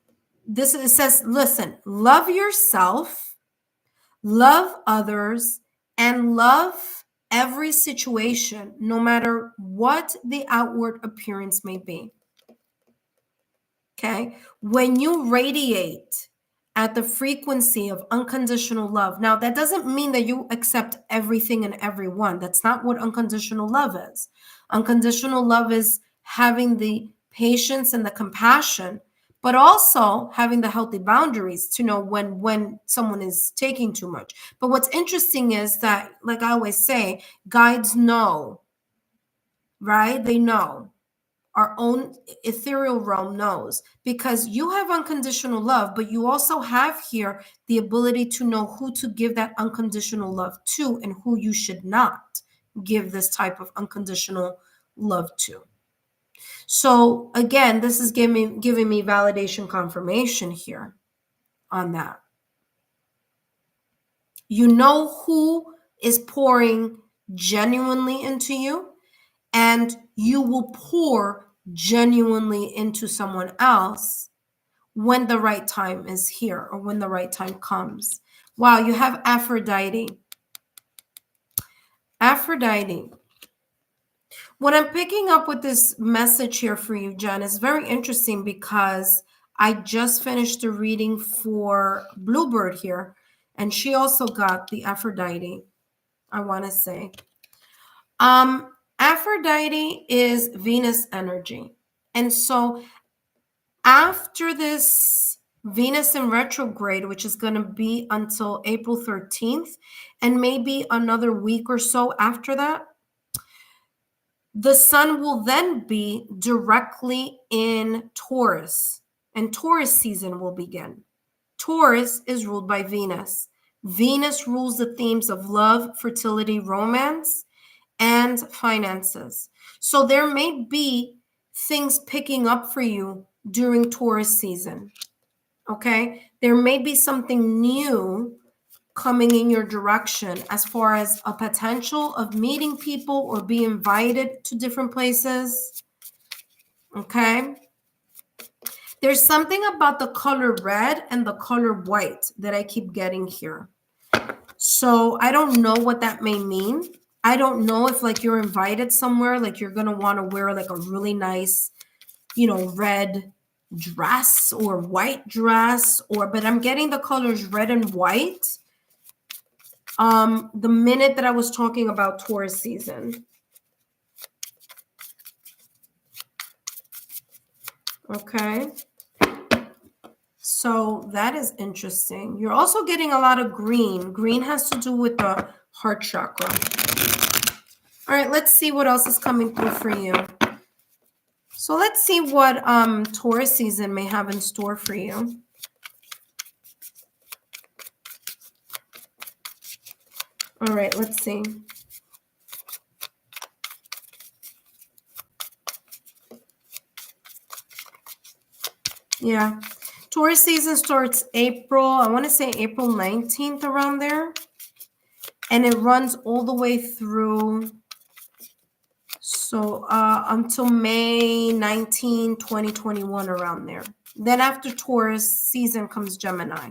it says, listen, love yourself, love others, and love every situation, no matter what the outward appearance may be. Okay? When you radiate at the frequency of unconditional love, now that doesn't mean that you accept everything and everyone. That's not what unconditional love is. Unconditional love is having the patience and the compassion, but also having the healthy boundaries to know when someone is taking too much. But what's interesting is that, like I always say, guides know, right? They know. Our own ethereal realm knows, because you have unconditional love, but you also have here the ability to know who to give that unconditional love to and who you should not give this type of unconditional love to. So again, this is giving me validation confirmation here on that. You know who is pouring genuinely into you, and you will pour genuinely into someone else when the right time is here or when the right time comes. Wow, you have Aphrodite. Aphrodite. What I'm picking up with this message here for you, Jen, is very interesting because I just finished a reading for Bluebird here, and she also got the Aphrodite, I want to say. Aphrodite is Venus energy. And so after this Venus in retrograde, which is going to be until April 13th, and maybe another week or so after that, the sun will then be directly in Taurus, and Taurus season will begin. Taurus is ruled by Venus. Venus rules the themes of love, fertility, romance, and finances. So there may be things picking up for you during Taurus season. Okay? There may be something new coming in your direction as far as a potential of meeting people or be invited to different places. Okay? There's something about the color red and the color white that I keep getting here. So I don't know what that may mean. I don't know if like you're invited somewhere, like you're going to want to wear like a really nice, red dress or white dress, but I'm getting the colors red and white. The minute that I was talking about Taurus season. Okay. So that is interesting. You're also getting a lot of green. Green has to do with the heart chakra. All right, let's see what else is coming through for you. So let's see what Taurus season may have in store for you. All right, let's see. Yeah. Taurus season starts April, I want to say April 19th, around there. And it runs all the way through, so until May 19, 2021, around there. Then after Taurus season comes Gemini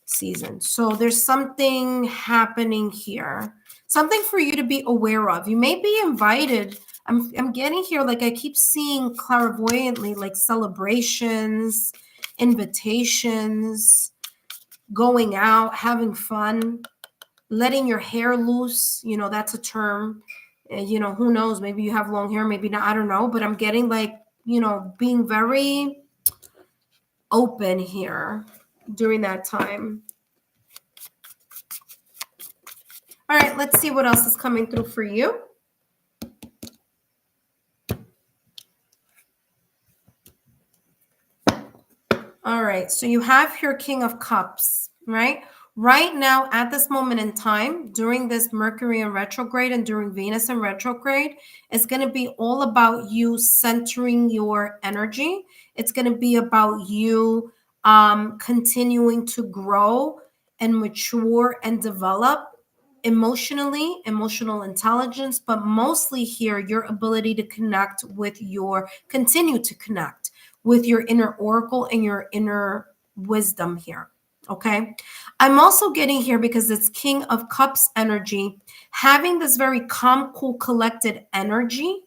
season. So there's something happening here. Something for you to be aware of. You may be invited. I'm getting here, like I keep seeing clairvoyantly, like celebrations, invitations, going out, having fun, letting your hair loose. That's a term. Who knows? Maybe you have long hair, maybe not. I don't know. But I'm getting like, being very open here during that time. All right, let's see what else is coming through for you. All right, so you have here King of Cups. right? Right now, at this moment in time, during this Mercury in retrograde and during Venus in retrograde, it's going to be all about you centering your energy. It's going to be about you continuing to grow and mature and develop emotionally, emotional intelligence, but mostly here, your ability to continue to connect with your inner oracle and your inner wisdom here. Okay. I'm also getting here because it's King of Cups energy, having this very calm, cool, collected energy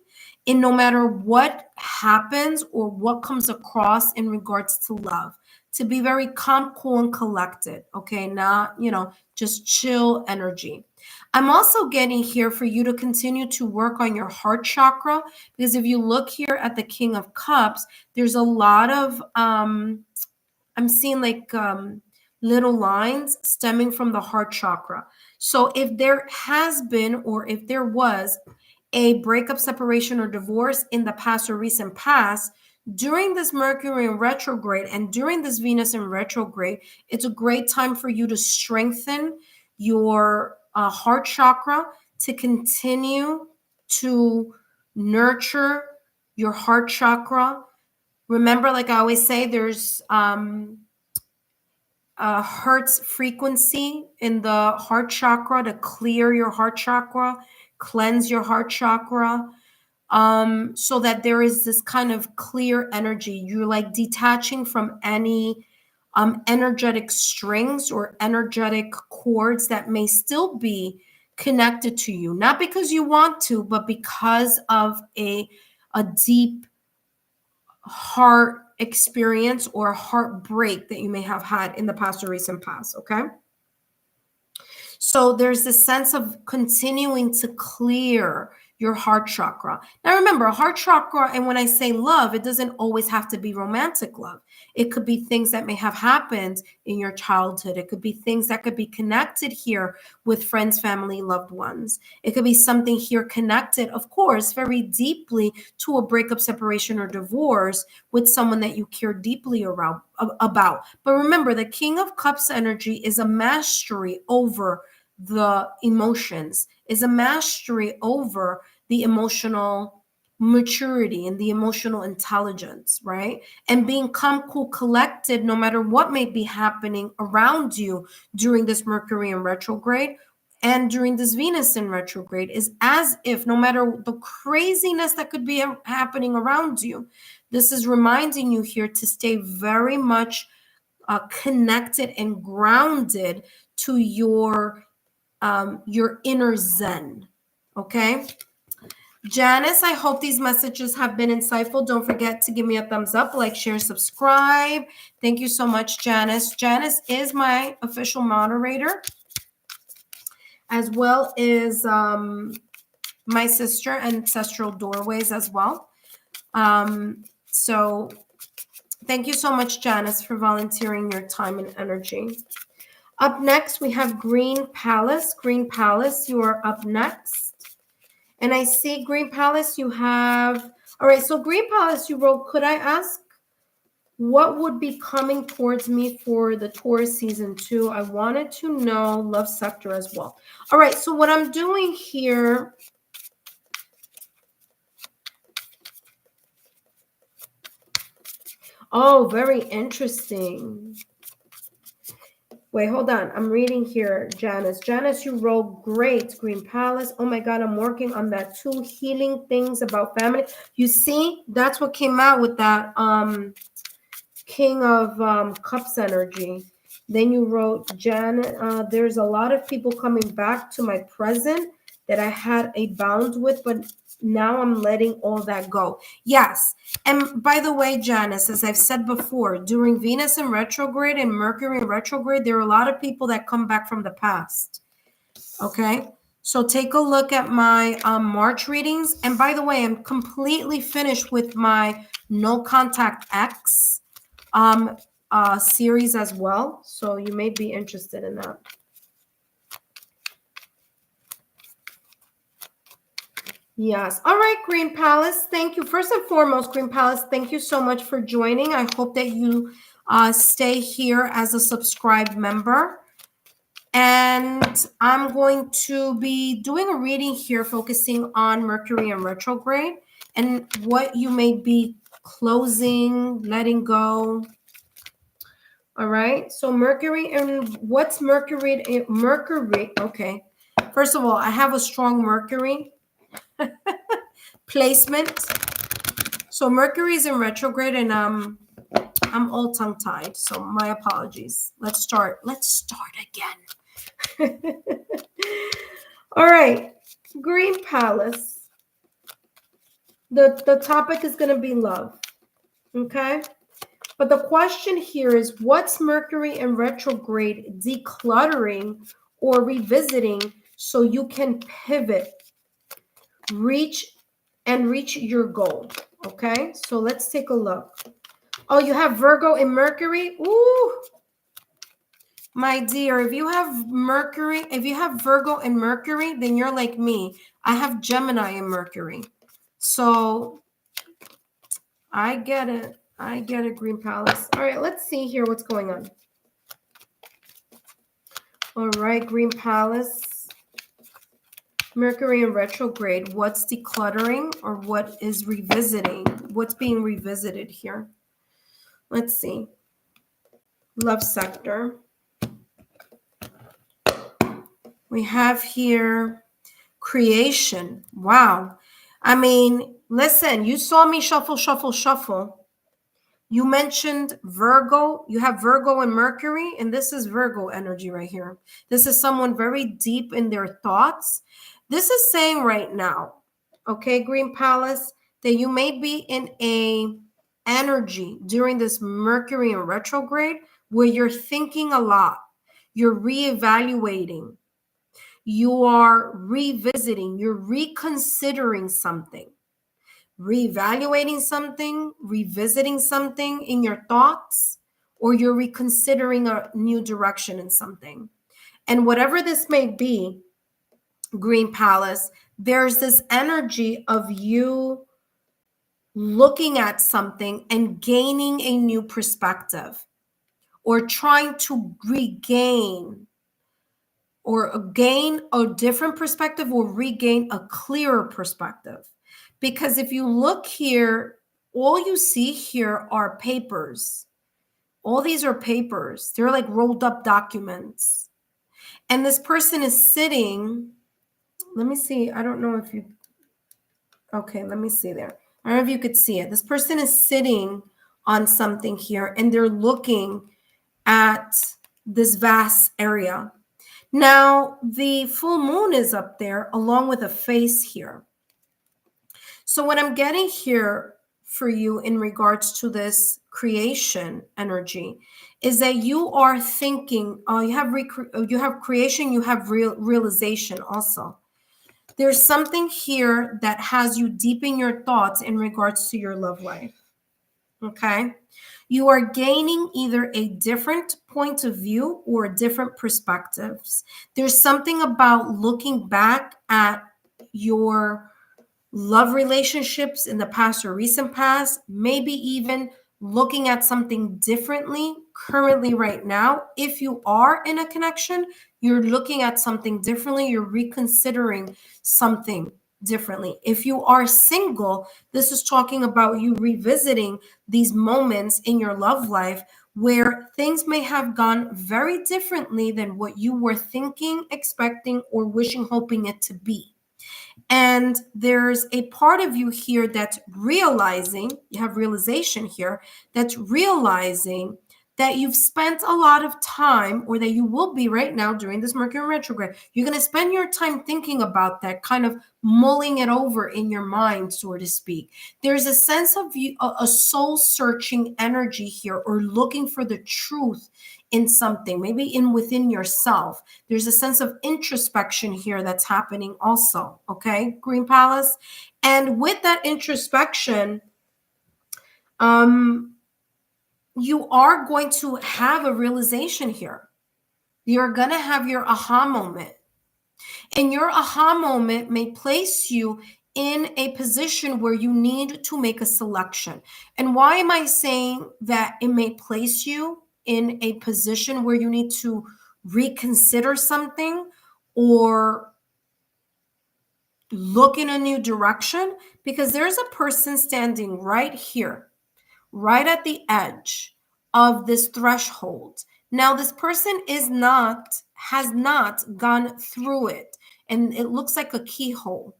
in no matter what happens or what comes across in regards to love. To be very calm, cool, and collected. Okay. Not, just chill energy. I'm also getting here for you to continue to work on your heart chakra because if you look here at the King of Cups, there's a lot of, I'm seeing like little lines stemming from the heart chakra. So if there has been or if there was a breakup, separation, or divorce in the past or recent past, during this Mercury in retrograde and during this Venus in retrograde, it's a great time for you to strengthen your heart chakra to continue to nurture your heart chakra. Remember, like I always say, there's hertz frequency in the heart chakra to clear your heart chakra, cleanse your heart chakra, so that there is this kind of clear energy. You're like detaching from any energetic strings or energetic cords that may still be connected to you, not because you want to, but because of a deep heart experience or heartbreak that you may have had in the past or recent past. Okay. So there's this sense of continuing to clear your heart chakra. Now remember, heart chakra, and when I say love, it doesn't always have to be romantic love. It could be things that may have happened in your childhood. It could be things that could be connected here with friends, family, loved ones. It could be something here connected, of course, very deeply to a breakup, separation, or divorce with someone that you care deeply about. But remember, the King of Cups energy is a mastery over the emotions, is a mastery over the emotional maturity and the emotional intelligence, right? And being calm, cool, collected, no matter what may be happening around you during this Mercury in retrograde and during this Venus in retrograde, is as if no matter the craziness that could be happening around you, this is reminding you here to stay very much connected and grounded to your inner zen. Okay. Janice, I hope these messages have been insightful. Don't forget to give me a thumbs up, like, share, subscribe. Thank you so much, Janice. Janice is my official moderator, as well as my sister, Ancestral Doorways as well. So thank you so much, Janice, for volunteering your time and energy. Up next, we have Green Palace. Green Palace, you are up next. And I see Green Palace, you have, all right, so Green Palace, you wrote, could I ask what would be coming towards me for the Taurus season 2? I wanted to know love sector as well. All right, so what I'm doing here, oh, very interesting. Wait, hold on. I'm reading here, Janice. Janice, you wrote great, Green Palace. Oh my God, I'm working on that too. Healing things about family. You see, that's what came out with that King of Cups energy. Then you wrote, Janet, there's a lot of people coming back to my present that I had a bound with, but now I'm letting all that go. Yes. And by the way, Janice, as I've said before, during Venus in retrograde and Mercury in retrograde, there are a lot of people that come back from the past. Okay. So take a look at my March readings. And by the way, I'm completely finished with my No Contact X series as well. So you may be interested in that. Yes. All right, Green Palace. Thank you. First and foremost, Green Palace, thank you so much for joining. I hope that you stay here as a subscribed member. And I'm going to be doing a reading here focusing on Mercury in retrograde and what you may be closing, letting go. All right. So Mercury, and what's Mercury? Mercury. Okay. First of all, I have a strong Mercury placement. So Mercury is in retrograde, and I'm all tongue-tied. So my apologies. Let's start. Let's start again. All right. Green Palace. The topic is going to be love. Okay. But the question here is, what's Mercury in retrograde decluttering or revisiting so you can pivot, reach your goal? Okay, so let's take a look. Oh, you have Virgo in Mercury? Ooh, my dear, if you have Mercury, if you have Virgo in Mercury, then you're like me. I have Gemini in Mercury. So I get it. I get it, Green Palace. All right, let's see here what's going on. All right, Green Palace. Mercury in retrograde. What's decluttering or what is revisiting? What's being revisited here? Let's see. Love sector. We have here creation. Wow. I mean, listen, you saw me shuffle, shuffle, shuffle. You mentioned Virgo. You have Virgo and Mercury, and this is Virgo energy right here. This is someone very deep in their thoughts. This is saying right now, okay, Green Palace, that you may be in a energy during this Mercury in retrograde where you're thinking a lot. You're reevaluating. You are revisiting. You're reconsidering something. Reevaluating something, revisiting something in your thoughts, or you're reconsidering a new direction in something. And whatever this may be, Green Palace, there's this energy of you looking at something and gaining a new perspective, or trying to regain or gain a different perspective or regain a clearer perspective. Because if you look here, all you see here are papers. All these are papers. They're like rolled up documents. And this person is sitting. Let me see. I don't know if you. Okay, let me see there. I don't know if you could see it. This person is sitting on something here and they're looking at this vast area. Now, the full moon is up there along with a face here. So what I'm getting here for you in regards to this creation energy is that you are thinking, you have creation, you have realization also. There's something here that has you deep in your thoughts in regards to your love life. Okay? You are gaining either a different point of view or different perspectives. There's something about looking back at your love relationships in the past or recent past, maybe even looking at something differently currently right now. If you are in a connection, you're looking at something differently, you're reconsidering something differently. If you are single, this is talking about you revisiting these moments in your love life where things may have gone very differently than what you were thinking, expecting, or wishing, hoping it to be. And there's a part of you here that's realizing, you have realization here, that's realizing that you've spent a lot of time, or that you will be right now during this Mercury retrograde. You're going to spend your time thinking about that, kind of mulling it over in your mind, so to speak. There's a sense of you, a soul-searching energy here, or looking for the truth in something, maybe in within yourself. There's a sense of introspection here that's happening also, okay, Green Palace? And with that introspection, you are going to have a realization here. You're going to have your aha moment. And your aha moment may place you in a position where you need to make a selection. And why am I saying that it may place you in a position where you need to reconsider something or look in a new direction? Because there's a person standing right here, right at the edge of this threshold. Now, this person has not gone through it, and it looks like a keyhole.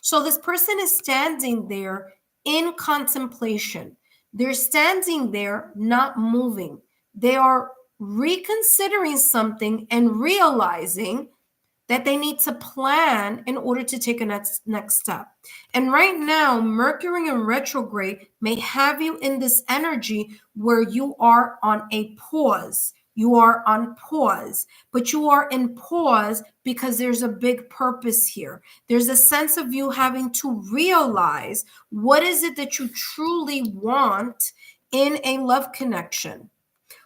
So this person is standing there in contemplation. They're standing there not moving. They are reconsidering something and realizing that they need to plan in order to take a next step. And right now, Mercury in retrograde may have you in this energy where you are on a pause. You are on pause, but you are in pause because there's a big purpose here. There's a sense of you having to realize what is it that you truly want in a love connection.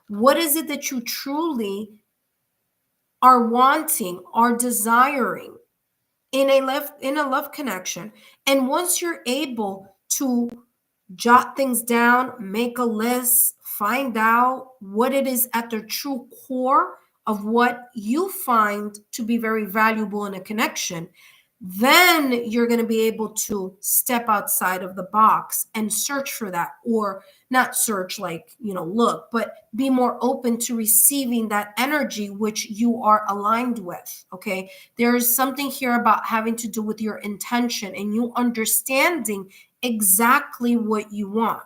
What is it that you truly are wanting, are desiring in a love connection. And once you're able to jot things down, make a list, find out what it is at the true core of what you find to be very valuable in a connection, then you're going to be able to step outside of the box and search for that, or not search like, look, but be more open to receiving that energy which you are aligned with. Okay. There's something here about having to do with your intention and you understanding exactly what you want.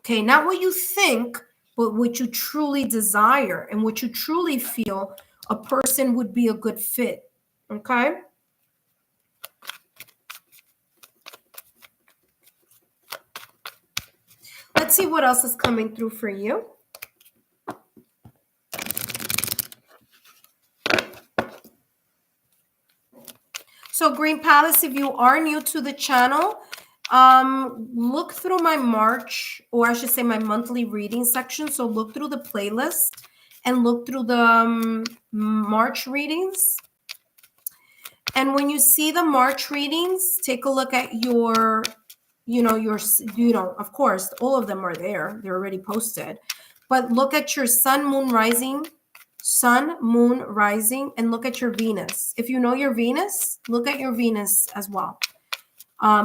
Okay. Not what you think, but what you truly desire and what you truly feel a person would be a good fit. Okay. Let's see what else is coming through for you. So Green Palace, if you are new to the channel, look through my March, or I should say my monthly reading section. So look through the playlist and look through the March readings. And when you see the March readings, take a look at your of course, all of them are there. They're already posted. But look at your sun, moon, rising, and look at your Venus. If you know your Venus, look at your Venus as well.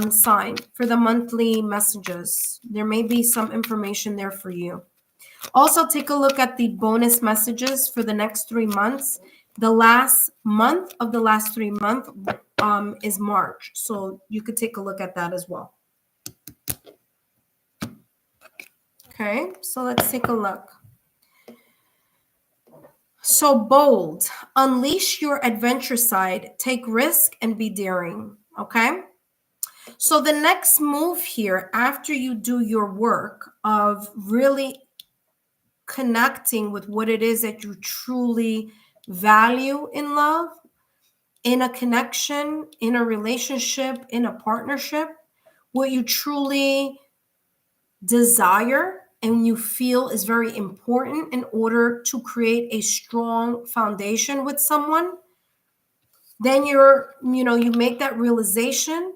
Sign for the monthly messages. There may be some information there for you. Also, take a look at the bonus messages for the next 3 months. The last month of the last 3 months is March. So you could take a look at that as well. Okay, so let's take a look. So bold, unleash your adventure side, take risk and be daring. Okay, so the next move here, after you do your work of really connecting with what it is that you truly value in love, in a connection, in a relationship, in a partnership, what you truly desire and you feel is very important in order to create a strong foundation with someone, then you make that realization,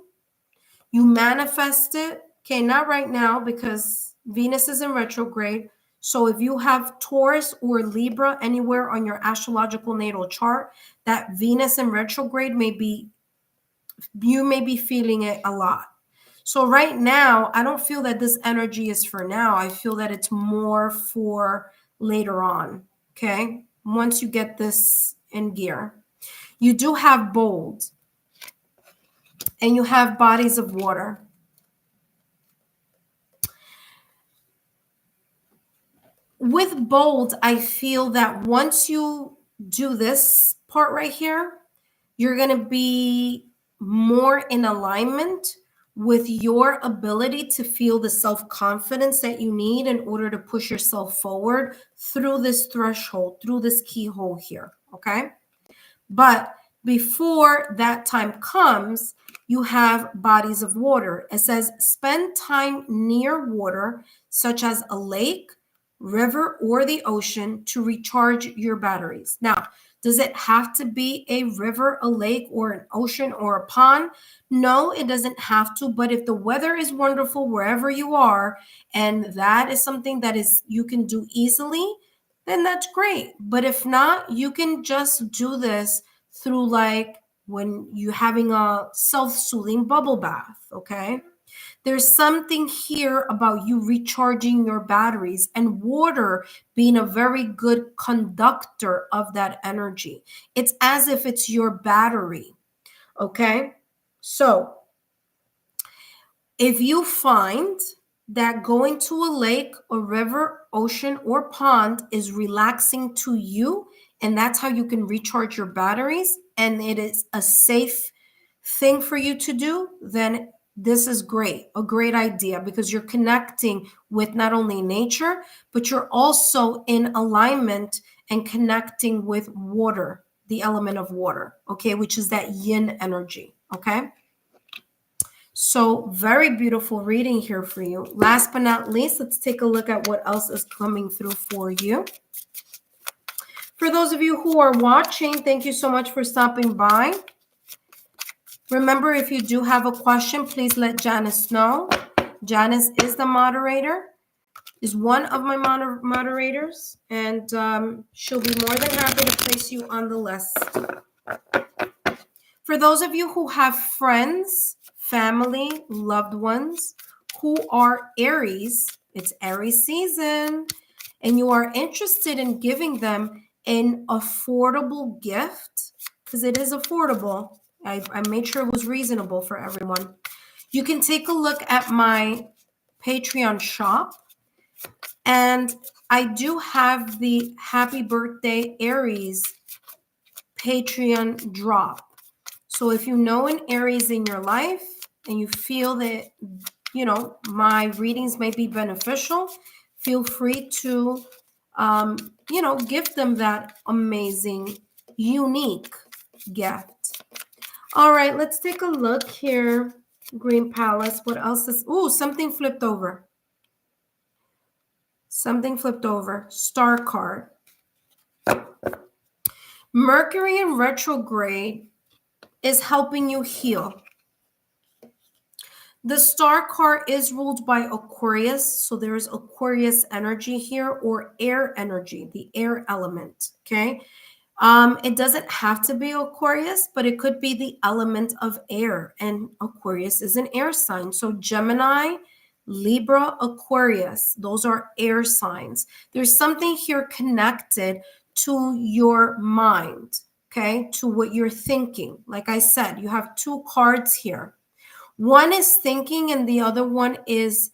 you manifest it. Okay, not right now because Venus is in retrograde. So if you have Taurus or Libra anywhere on your astrological natal chart, that Venus in retrograde you may be feeling it a lot. So right now, I don't feel that this energy is for now. I feel that it's more for later on, okay? Once you get this in gear. You do have bold, and you have bodies of water. With bold, I feel that once you do this part right here, you're going to be more in alignment with your ability to feel the self-confidence that you need in order to push yourself forward through this threshold, through this keyhole here, okay? But before that time comes, you have bodies of water. It says spend time near water, such as a lake, river, or the ocean to recharge your batteries. Now, does it have to be a river, a lake, or an ocean, or a pond? No, it doesn't have to. But if the weather is wonderful wherever you are, and that is something that is you can do easily, then that's great. But if not, you can just do this through like when you're having a self-soothing bubble bath, okay? There's something here about you recharging your batteries and water being a very good conductor of that energy. It's as if it's your battery, okay? So if you find that going to a lake, a river, ocean, or pond is relaxing to you, and that's how you can recharge your batteries, and it is a safe thing for you to do, then this is great, a great idea, because you're connecting with not only nature, but you're also in alignment and connecting with water, the element of water, okay, which is that yin energy, okay? So very beautiful reading here for you. Last but not least, let's take a look at what else is coming through for you. For those of you who are watching, thank you so much for stopping by. Remember, if you do have a question, please let Janice know. Janice is the moderator, is one of my moderators, and she'll be more than happy to place you on the list. For those of you who have friends, family, loved ones who are Aries, it's Aries season, and you are interested in giving them an affordable gift, because it is affordable. I made sure it was reasonable for everyone. You can take a look at my Patreon shop, and I do have the Happy Birthday Aries Patreon drop. So if you know an Aries in your life and you feel that, you know, my readings may be beneficial, feel free to, you know, give them that amazing, unique gift. All right, let's take a look here. Green Palace, what else is, ooh, something flipped over. Something flipped over. Star card. Mercury in retrograde is helping you heal. The star card is ruled by Aquarius, so there's Aquarius energy here, or air energy, the air element, okay? It doesn't have to be Aquarius, but it could be the element of air, and Aquarius is an air sign. So Gemini, Libra, Aquarius, those are air signs. There's something here connected to your mind, okay, to what you're thinking. Like I said, you have two cards here. One is thinking, and the other one is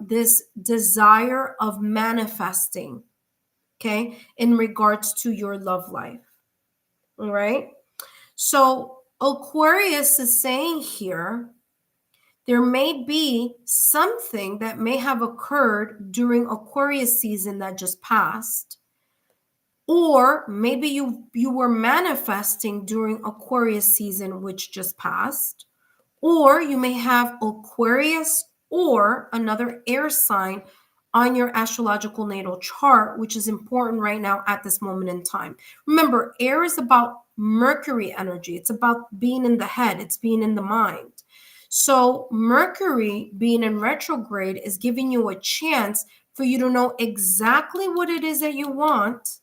this desire of manifesting, okay, in regards to your love life. All right. So Aquarius is saying here, there may be something that may have occurred during Aquarius season that just passed. Or maybe you were manifesting during Aquarius season, which just passed. Or you may have Aquarius or another air sign on your astrological natal chart, which is important right now at this moment in time. Remember, air is about Mercury energy. It's about being in the head. It's being in the mind. So Mercury being in retrograde is giving you a chance for you to know exactly what it is that you want,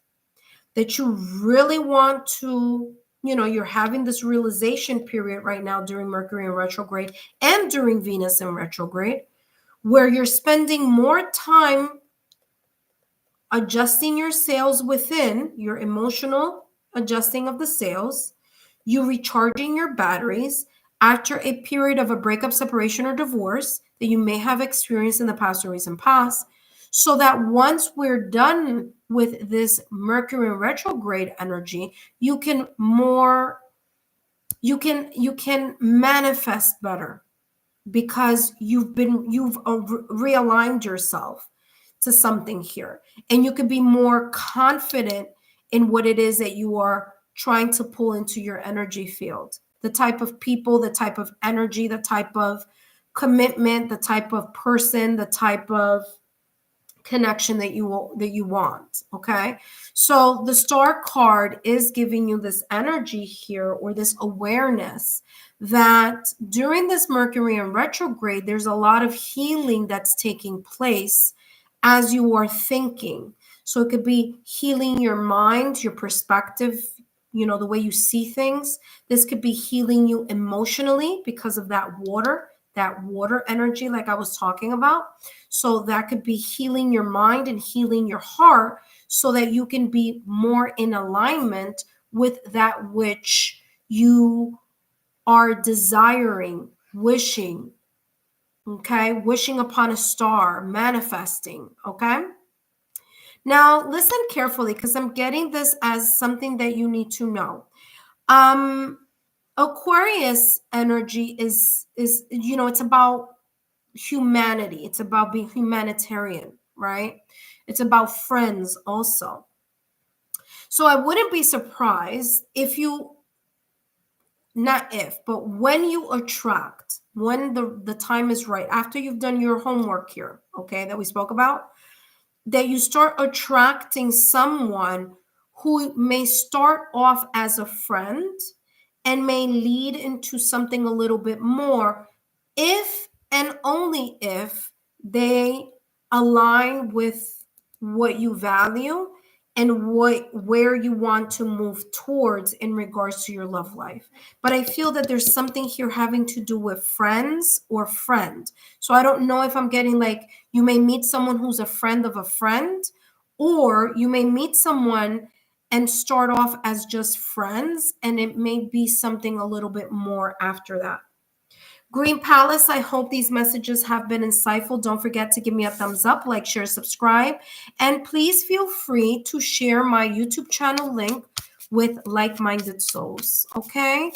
that you really want to, you know, you're having this realization period right now during Mercury in retrograde and during Venus in retrograde, where you're spending more time adjusting your sails within, your emotional adjusting of the sails, you recharging your batteries after a period of a breakup, separation, or divorce that you may have experienced in the past or recent past, so that once we're done with this Mercury retrograde energy, you can manifest better, because you've realigned yourself to something here, and you can be more confident in what it is that you are trying to pull into your energy field, the type of people, the type of energy, the type of commitment, the type of person, the type of connection that you want. Okay, so the Star card is giving you this energy here, or this awareness that during this Mercury in retrograde, there's a lot of healing that's taking place as you are thinking. So it could be healing your mind, your perspective, the way you see things. This could be healing you emotionally because of that water energy, like I was talking about. So that could be healing your mind and healing your heart so that you can be more in alignment with that which you are desiring, wishing, okay? Wishing upon a star, manifesting, okay? Now, listen carefully because I'm getting this as something that you need to know. Aquarius energy is it's about humanity. It's about being humanitarian, right? It's about friends also. So I wouldn't be surprised if you, not if, but when you attract, when the time is right, after you've done your homework here, okay, that we spoke about, that you start attracting someone who may start off as a friend and may lead into something a little bit more if and only if they align with what you value and where you want to move towards in regards to your love life. But I feel that there's something here having to do with friends or friend. So I don't know if I'm getting like, you may meet someone who's a friend of a friend, or you may meet someone and start off as just friends, and it may be something a little bit more after that. Green Palace, I hope these messages have been insightful. Don't forget to give me a thumbs up, like, share, subscribe, and please feel free to share my YouTube channel link with like-minded souls, okay?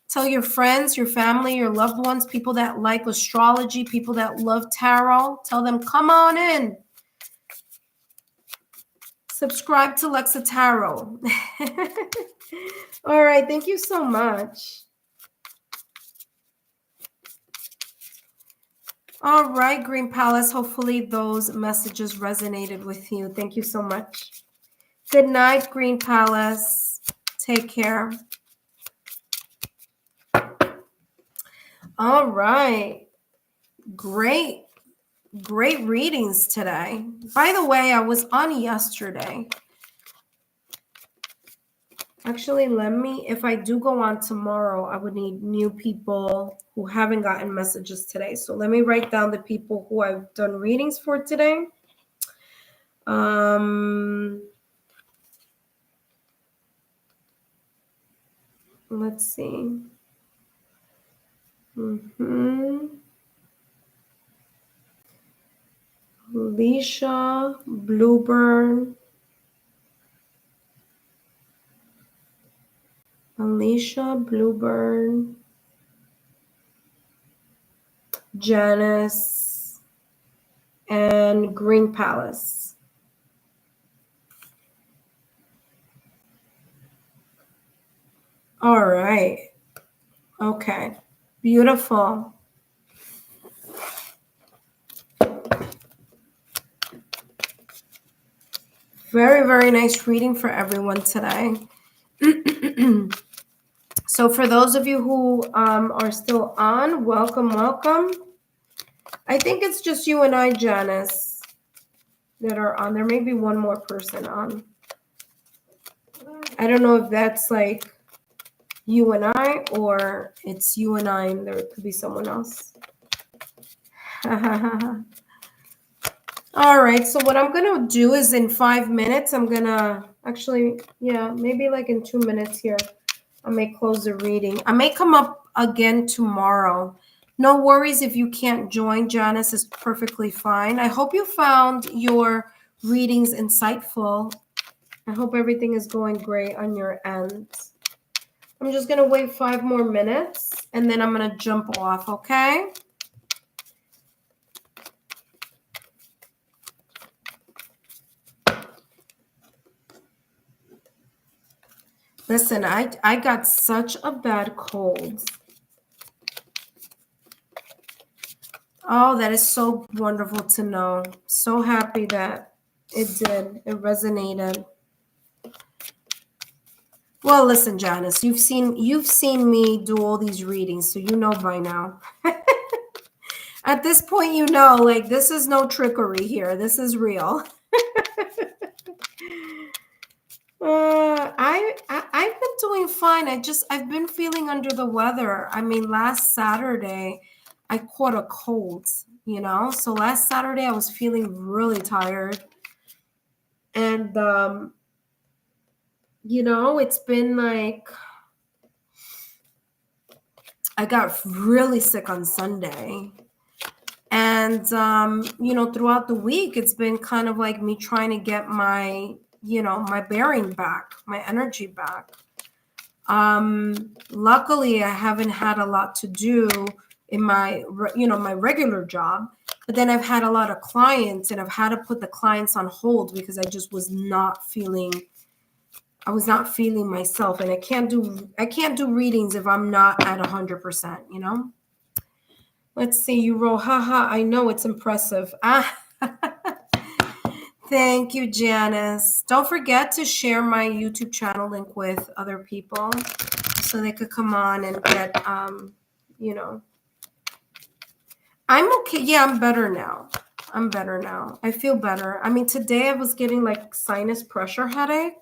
Tell your friends, your family, your loved ones, people that like astrology, people that love tarot, tell them, come on in. Subscribe to Lexa Tarot. All right, thank you so much. All right, Green Palace, hopefully those messages resonated with you. Thank you so much. Good night, Green Palace. Take care. All right. Great readings today. By the way, I was on yesterday. Actually, if I do go on tomorrow, I would need new people who haven't gotten messages today. So let me write down the people who I've done readings for today. Let's see. Alicia, Blueburn. Janice, and Green Palace. All right. Okay. Beautiful. Very, very nice reading for everyone today. So for those of you who are still on, welcome. I think it's just you and I, Janice, that are on. There may be one more person on. I don't know if that's like you and I, or it's you and I, and there could be someone else. All right, so what I'm gonna do is in 5 minutes, I'm gonna actually, maybe like in 2 minutes here, I may close the reading. I may come up again tomorrow. No worries if you can't join. Janice is perfectly fine. I hope you found your readings insightful. I hope everything is going great on your end. I'm just going to wait 5 more minutes, and then I'm going to jump off, okay? Listen, I got such a bad cold. Oh, that is so wonderful to know. So happy that it did. It resonated. Well, listen, Janice, you've seen me do all these readings, so you know by now. At this point, you know, like, this is no trickery here. This is real. I've been doing fine. I've been feeling under the weather. I mean, last Saturday I caught a cold, you know? So last Saturday I was feeling really tired. And you know, it's been like I got really sick on Sunday. And you know, throughout the week it's been kind of like me trying to get my, you know, my bearing back, my energy back. Luckily I haven't had a lot to do in my, you know, my regular job, but then I've had a lot of clients and I've had to put the clients on hold because I just was not feeling, I was not feeling myself. And I can't do readings if I'm not at 100%, you know? Let's see, you roll, haha, I know, it's impressive. Ah, thank you, Janice. Don't forget to share my YouTube channel link with other people so they could come on and get, you know. I'm okay. Yeah, I'm better now. I'm better now. I feel better. I mean, today I was getting like sinus pressure headache,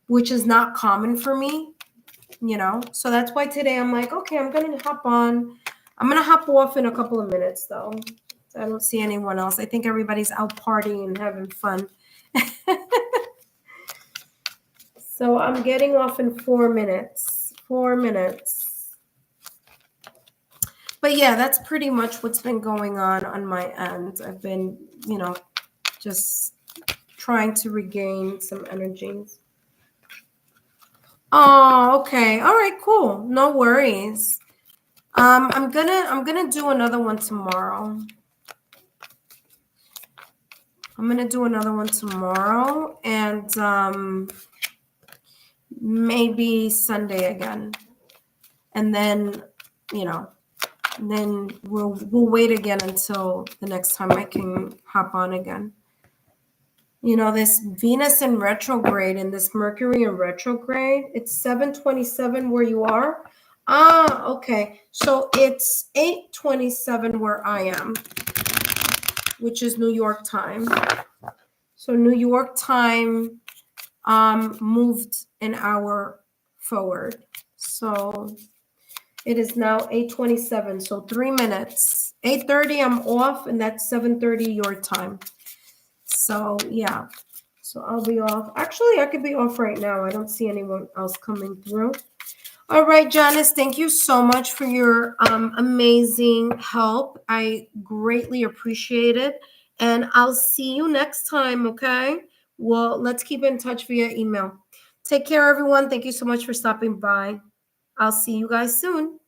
which is not common for me, you know. So that's why today I'm like, okay, I'm going to hop on. I'm going to hop off in a couple of minutes, though. I don't see anyone else. I think everybody's out partying and having fun. So I'm getting off in 4 minutes. 4 minutes. But yeah, that's pretty much what's been going on my end. I've been, you know, just trying to regain some energies. Oh, okay. All right, cool. No worries. I'm gonna do another one tomorrow. I'm gonna do another one tomorrow, and maybe Sunday again, and then, you know, then we'll wait again until the next time I can hop on again. You know, this Venus in retrograde and this Mercury in retrograde, it's 7:27 where you are. Ah, okay. So it's 8:27 where I am, which is New York time. So New York time moved an hour forward. So it is now 8:27. So 3 minutes. 8:30 I'm off, and that's 7:30 your time. So yeah. So I'll be off. Actually, I could be off right now. I don't see anyone else coming through. All right, Janice, thank you so much for your amazing help. I greatly appreciate it. And I'll see you next time, okay? Well, let's keep in touch via email. Take care, everyone. Thank you so much for stopping by. I'll see you guys soon.